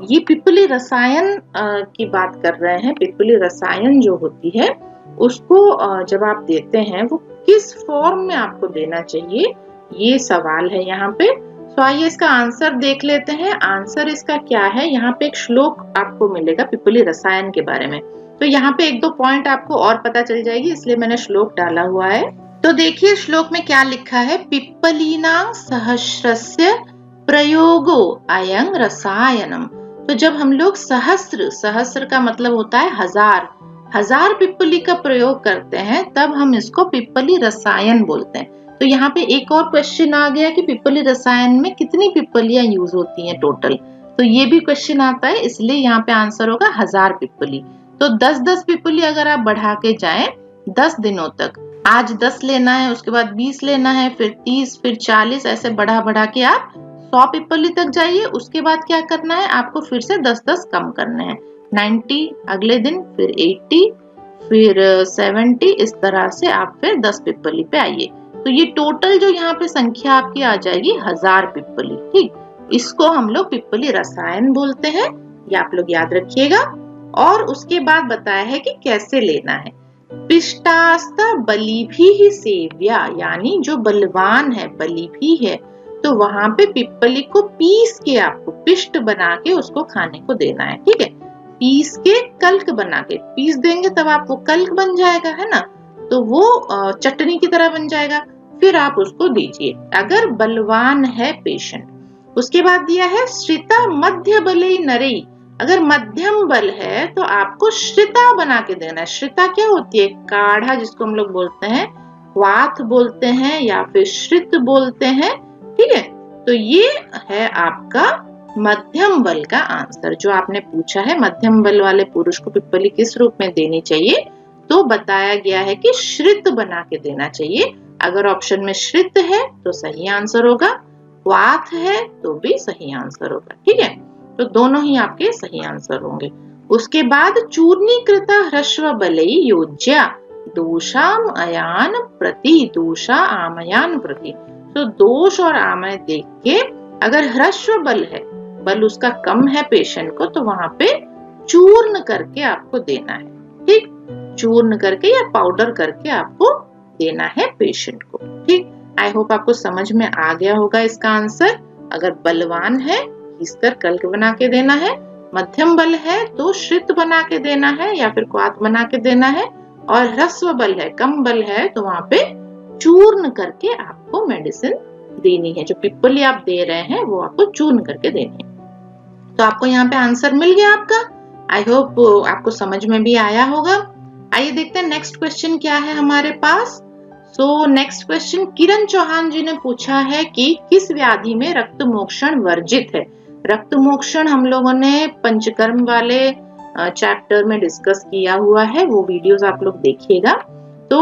ये पिप्पली रसायन की बात कर रहे हैं। पिप्पली रसायन जो होती है उसको जब आप देते हैं वो किस फॉर्म में आपको देना चाहिए, ये सवाल है यहाँ पे। तो आइए इसका आंसर देख लेते हैं। आंसर इसका क्या है, यहाँ पे एक श्लोक आपको मिलेगा पिप्पली रसायन के बारे में। तो यहाँ पे 1-2 पॉइंट आपको और पता चल जाएगी, इसलिए मैंने श्लोक डाला हुआ है। तो देखिए श्लोक में क्या लिखा है, पिप्पलीना सहस्रस्य प्रयोगो अयं रसायनम। तो जब हम लोग सहस्र का मतलब होता है 1000 पिप्पली का प्रयोग करते हैं तब हम इसको पिप्पली रसायन बोलते हैं। तो यहाँ पे एक और क्वेश्चन आ गया कि पिप्पली रसायन में कितनी पिप्पलियां यूज होती हैं टोटल, तो ये भी क्वेश्चन आता है, इसलिए यहाँ पे आंसर होगा 1000 पिप्पली। तो 10-10 पिप्पली अगर आप बढ़ा के जाएं 10 दिनों तक, आज 10 लेना है, उसके बाद 20 लेना है, फिर 30, फिर 40, ऐसे बढ़ा के आप 100 पिप्पली तक जाइए। उसके बाद क्या करना है, आपको फिर से 10-10 कम करने हैं। 90 अगले दिन, फिर 80, फिर 70, इस तरह से आप फिर 10 पिप्पली पे आइए। तो ये टोटल जो यहाँ पे संख्या आपकी आ जाएगी 1000 पिप्पली। ठीक, इसको हम लोग पिप्पली रसायन बोलते हैं, ये आप लोग याद रखिएगा। और उसके बाद बताया है कि कैसे लेना है। पिष्टास्ता बलि भी सेव्या, यानी जो बलवान है, बलि भी है, तो वहां पे पिप्पली को पीस के आपको पिष्ट बना के उसको खाने को देना है। ठीक है, पीस के कल्क बना के पीस देंगे तब आप वो कल्क बन जाएगा, है ना, तो वो चटनी की तरह बन जाएगा। फिर आप उसको दीजिए अगर बलवान है पेशेंट। उसके बाद दिया है श्रिता मध्य बलई नरई, अगर मध्यम बल है तो आपको श्रिता बना के देना है। श्रिता क्या होती है? काढ़ा, जिसको हम लोग बोलते हैं, वात बोलते हैं या फिर श्रित बोलते हैं। ठीक है, तो ये है आपका मध्यम बल का आंसर। जो आपने पूछा है मध्यम बल वाले पुरुष को पिप्पली किस रूप में देनी चाहिए, तो बताया गया है कि श्रित बना के देना चाहिए। अगर ऑप्शन में श्रित है तो सही आंसर होगा, वात है तो भी सही आंसर होगा। ठीक है, तो दोनों ही आपके सही आंसर होंगे। उसके बाद चूर्णीकृत ह्रस्व बलई योज्या दोषाम अयान प्रति, दोषा आमयान प्रति। तो दोष और आमय देख के अगर ह्रस्व बल है, बल उसका कम है पेशेंट को, तो वहां पे चूर्ण करके आपको देना है। ठीक, चूर्ण करके या पाउडर करके आपको देना है पेशेंट को। ठीक, आई होप आपको समझ में आ गया होगा इसका आंसर। अगर बलवान है घिसकर कल्क बना के देना है, मध्यम बल है तो श्रित बना के देना है या फिर क्वाथ बना के देना है, और ह्रस्व बल है, कम बल है, तो वहां पे चूर्ण करके आपको मेडिसिन देनी है। जो पिप्पली आप दे रहे हैं वो आपको चूर्ण करके देनी है। तो आपको यहाँ पे आंसर मिल गया आपका। आई होप आपको समझ में भी आया होगा। आइए देखते हैं नेक्स्ट क्वेश्चन क्या है हमारे पास। सो नेक्स्ट क्वेश्चन किरण चौहान जी ने पूछा है कि किस व्याधि में रक्त मोक्षण वर्जित है। रक्त मोक्षण हम लोगों ने पंचकर्म वाले चैप्टर में डिस्कस किया हुआ है, वो वीडियोस आप लोग देखिएगा। तो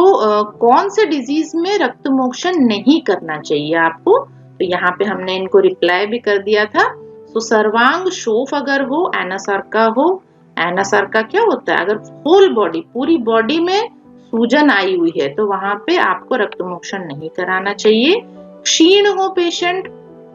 कौन से डिजीज में रक्त मोक्षण नहीं करना चाहिए आपको, तो यहाँ पे हमने इनको रिप्लाई भी कर दिया था। तो सर्वांग शोफ अगर हो, एनासार्का हो, एनासार्का क्या होता है, अगर होल बॉडी, पूरी बॉडी में सूजन आई हुई है तो वहां पे आपको रक्त मोक्षण नहीं कराना चाहिए। क्षीण हो पेशेंट,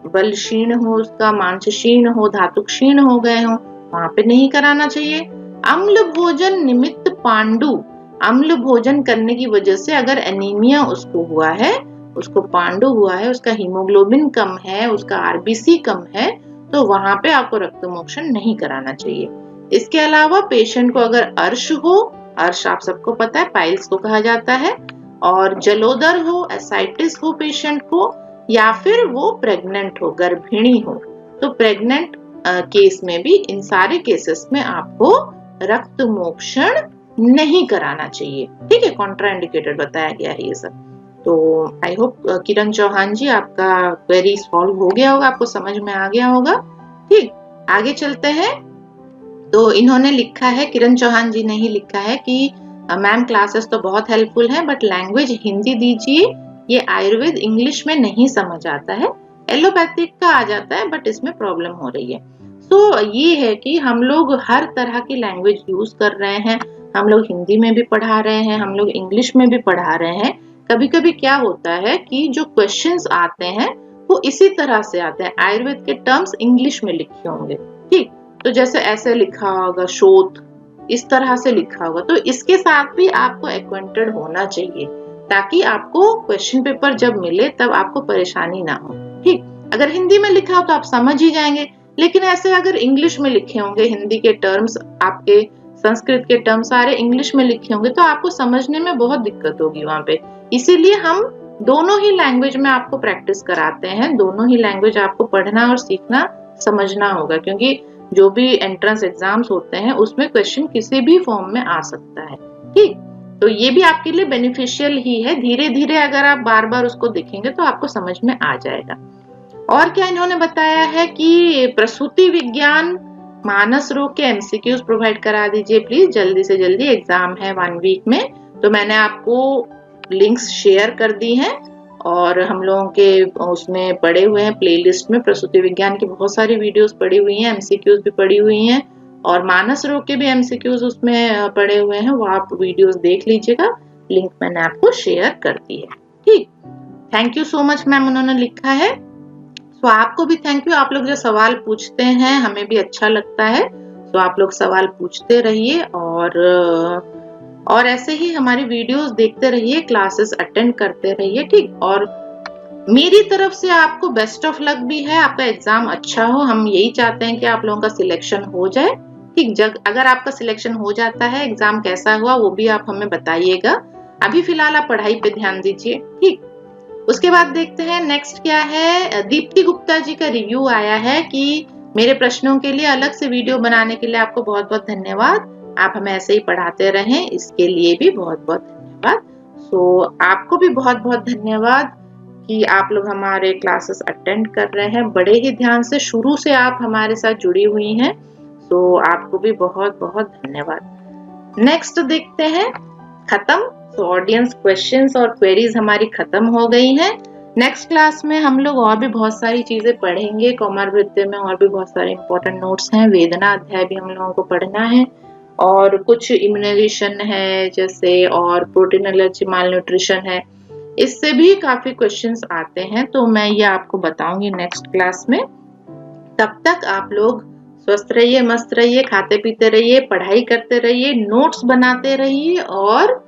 बल क्षीण हो उसका, मांस क्षीण हो, धातु क्षीण हो गए हो, वहां पे नहीं कराना चाहिए। अम्ल भोजन निमित्त पांडु, अम्ल भोजन करने की वजह से अगर एनीमिया उसको हुआ है, उसको पांडु हुआ है, उसका हीमोग्लोबिन कम है, उसका आरबीसी कम है, तो वहां पे आपको रक्त मोक्षण नहीं कराना चाहिए। इसके अलावा पेशेंट को अगर अर्श हो, अर्श आप सबको पता है पाइल्स को कहा जाता है, और जलोदर हो, एसाइटिस हो पेशेंट को, या फिर वो प्रेग्नेंट हो, गर्भिणी हो, तो प्रेग्नेंट केस में भी, इन सारे केसेस में आपको रक्त मोक्षण नहीं कराना चाहिए। ठीक है, कॉन्ट्राइंडिकेटेड बताया गया है ये सब। तो आई होप किरण चौहान जी आपका क्वेरी सॉल्व हो गया होगा, आपको समझ में आ गया होगा। ठीक, आगे चलते हैं। तो इन्होंने लिखा है, किरण चौहान जी ने ही लिखा है कि मैम क्लासेस तो बहुत हेल्पफुल है बट लैंग्वेज हिंदी दीजिए, ये आयुर्वेद इंग्लिश में नहीं समझ आता है, एलोपैथिक का आ जाता है बट इसमें प्रॉब्लम हो रही है। तो ये है कि हम लोग हर तरह की लैंग्वेज यूज कर रहे हैं, हम लोग हिंदी में भी पढ़ा रहे हैं, हम लोग इंग्लिश में भी पढ़ा रहे हैं। कभी कभी क्या होता है कि जो क्वेश्चंस आते हैं वो इसी तरह से आते हैं, आयुर्वेद के टर्म्स इंग्लिश में लिखे होंगे। ठीक, तो जैसे ऐसे लिखा होगा शोथ, इस तरह से लिखा होगा, तो इसके साथ भी आपको एक्वेंटेड होना चाहिए ताकि आपको क्वेश्चन पेपर जब मिले तब आपको परेशानी ना हो। ठीक, अगर हिंदी में लिखा हो तो आप समझ ही जाएंगे, लेकिन ऐसे अगर इंग्लिश में लिखे होंगे, हिंदी के टर्म्स आपके, संस्कृत के टर्म्स सारे इंग्लिश में लिखे होंगे, तो आपको समझने में बहुत दिक्कत होगी वहां पे। इसीलिए हम दोनों ही लैंग्वेज में आपको प्रैक्टिस कराते हैं, दोनों ही लैंग्वेज आपको पढ़ना और सीखना समझना होगा, क्योंकि जो भी एंट्रेंस एग्जाम्स होते हैं उसमें क्वेश्चन किसी भी फॉर्म में आ सकता है। ठीक, तो ये भी आपके लिए बेनिफिशियल ही है, धीरे धीरे अगर आप बार बार उसको देखेंगे तो आपको समझ में आ जाएगा। और क्या इन्होंने बताया है कि प्रसूति विज्ञान मानस रोग के एमसीक्यूज प्रोवाइड करा दीजिए प्लीज, जल्दी से जल्दी, एग्जाम है 1 वीक में। तो मैंने आपको लिंक्स शेयर कर दी हैं और हम लोगों के उसमें पड़े हुए हैं प्लेलिस्ट में, प्रसूति विज्ञान की बहुत सारी वीडियोस पड़ी हुई हैं, एमसीक्यूज भी पड़ी हुई हैं, और मानस रोग के भी एमसीक्यूज उसमें पड़े हुए हैं, वो आप वीडियोस देख लीजिएगा, लिंक मैंने आपको शेयर कर दी है। ठीक, thank you so much ma'am, उन्होंने लिखा है। तो आपको भी थैंक यू, आप लोग जो सवाल पूछते हैं हमें भी अच्छा लगता है, तो आप लोग सवाल पूछते रहिए और ऐसे ही हमारी वीडियोस देखते रहिए, क्लासेस अटेंड करते रहिए। ठीक, और मेरी तरफ से आपको बेस्ट ऑफ लक भी है, आपका एग्जाम अच्छा हो, हम यही चाहते हैं कि आप लोगों का सिलेक्शन हो जाए। ठीक, अगर आपका सिलेक्शन हो जाता है, एग्जाम कैसा हुआ वो भी आप हमें बताइएगा। अभी फिलहाल आप पढ़ाई पे ध्यान दीजिए। ठीक, उसके बाद देखते हैं नेक्स्ट क्या है। दीप्ति गुप्ता जी का रिव्यू आया है कि मेरे प्रश्नों के लिए अलग से वीडियो बनाने के लिए आपको बहुत बहुत धन्यवाद, आप हमें ऐसे ही पढ़ाते रहें, इसके लिए भी बहुत बहुत धन्यवाद। सो आपको भी बहुत बहुत धन्यवाद कि आप लोग हमारे क्लासेस अटेंड कर रहे हैं, बड़े ही ध्यान से, शुरू से आप हमारे साथ जुड़ी हुई हैं, तो आपको भी बहुत बहुत धन्यवाद। नेक्स्ट देखते हैं, खत्म, तो ऑडियंस क्वेश्चंस और क्वेरीज हमारी खत्म हो गई हैं। नेक्स्ट क्लास में हम लोग और भी बहुत सारी चीजें पढ़ेंगे, कौमारवृत्ति में और भी बहुत सारे इंपॉर्टेंट नोट्स हैं, वेदना अध्याय भी हम लोगों को पढ़ना है, और कुछ इम्यूनाइजेशन है जैसे, और प्रोटीन एलर्जी, माल न्यूट्रिशन है, इससे भी काफी क्वेश्चंस आते हैं, तो मैं ये आपको बताऊंगी नेक्स्ट क्लास में। तब तक आप लोग स्वस्थ रहिए, मस्त रहिए, खाते पीते रहिए, पढ़ाई करते रहिए, नोट्स बनाते रहिए और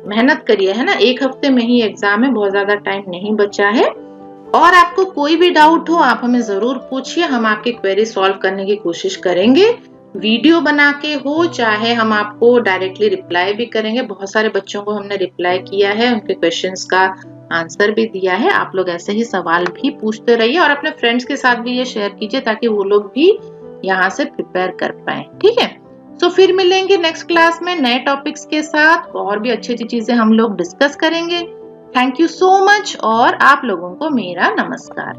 मेहनत करिए, है ना, एक हफ्ते में ही एग्जाम है, बहुत ज्यादा टाइम नहीं बचा है। और आपको कोई भी डाउट हो आप हमें जरूर पूछिए, हम आपकी क्वेरी सॉल्व करने की कोशिश करेंगे, वीडियो बना के हो चाहे हम आपको डायरेक्टली रिप्लाई भी करेंगे। बहुत सारे बच्चों को हमने रिप्लाई किया है, उनके क्वेश्चंस का आंसर भी दिया है। आप लोग ऐसे ही सवाल भी पूछते रहिए और अपने फ्रेंड्स के साथ भी ये शेयर कीजिए ताकि वो लोग भी यहाँ से प्रिपेयर कर पाए। ठीक है, तो फिर मिलेंगे नेक्स्ट क्लास में नए टॉपिक्स के साथ, और भी अच्छी अच्छी चीजें हम लोग डिस्कस करेंगे। थैंक यू सो मच और आप लोगों को मेरा नमस्कार।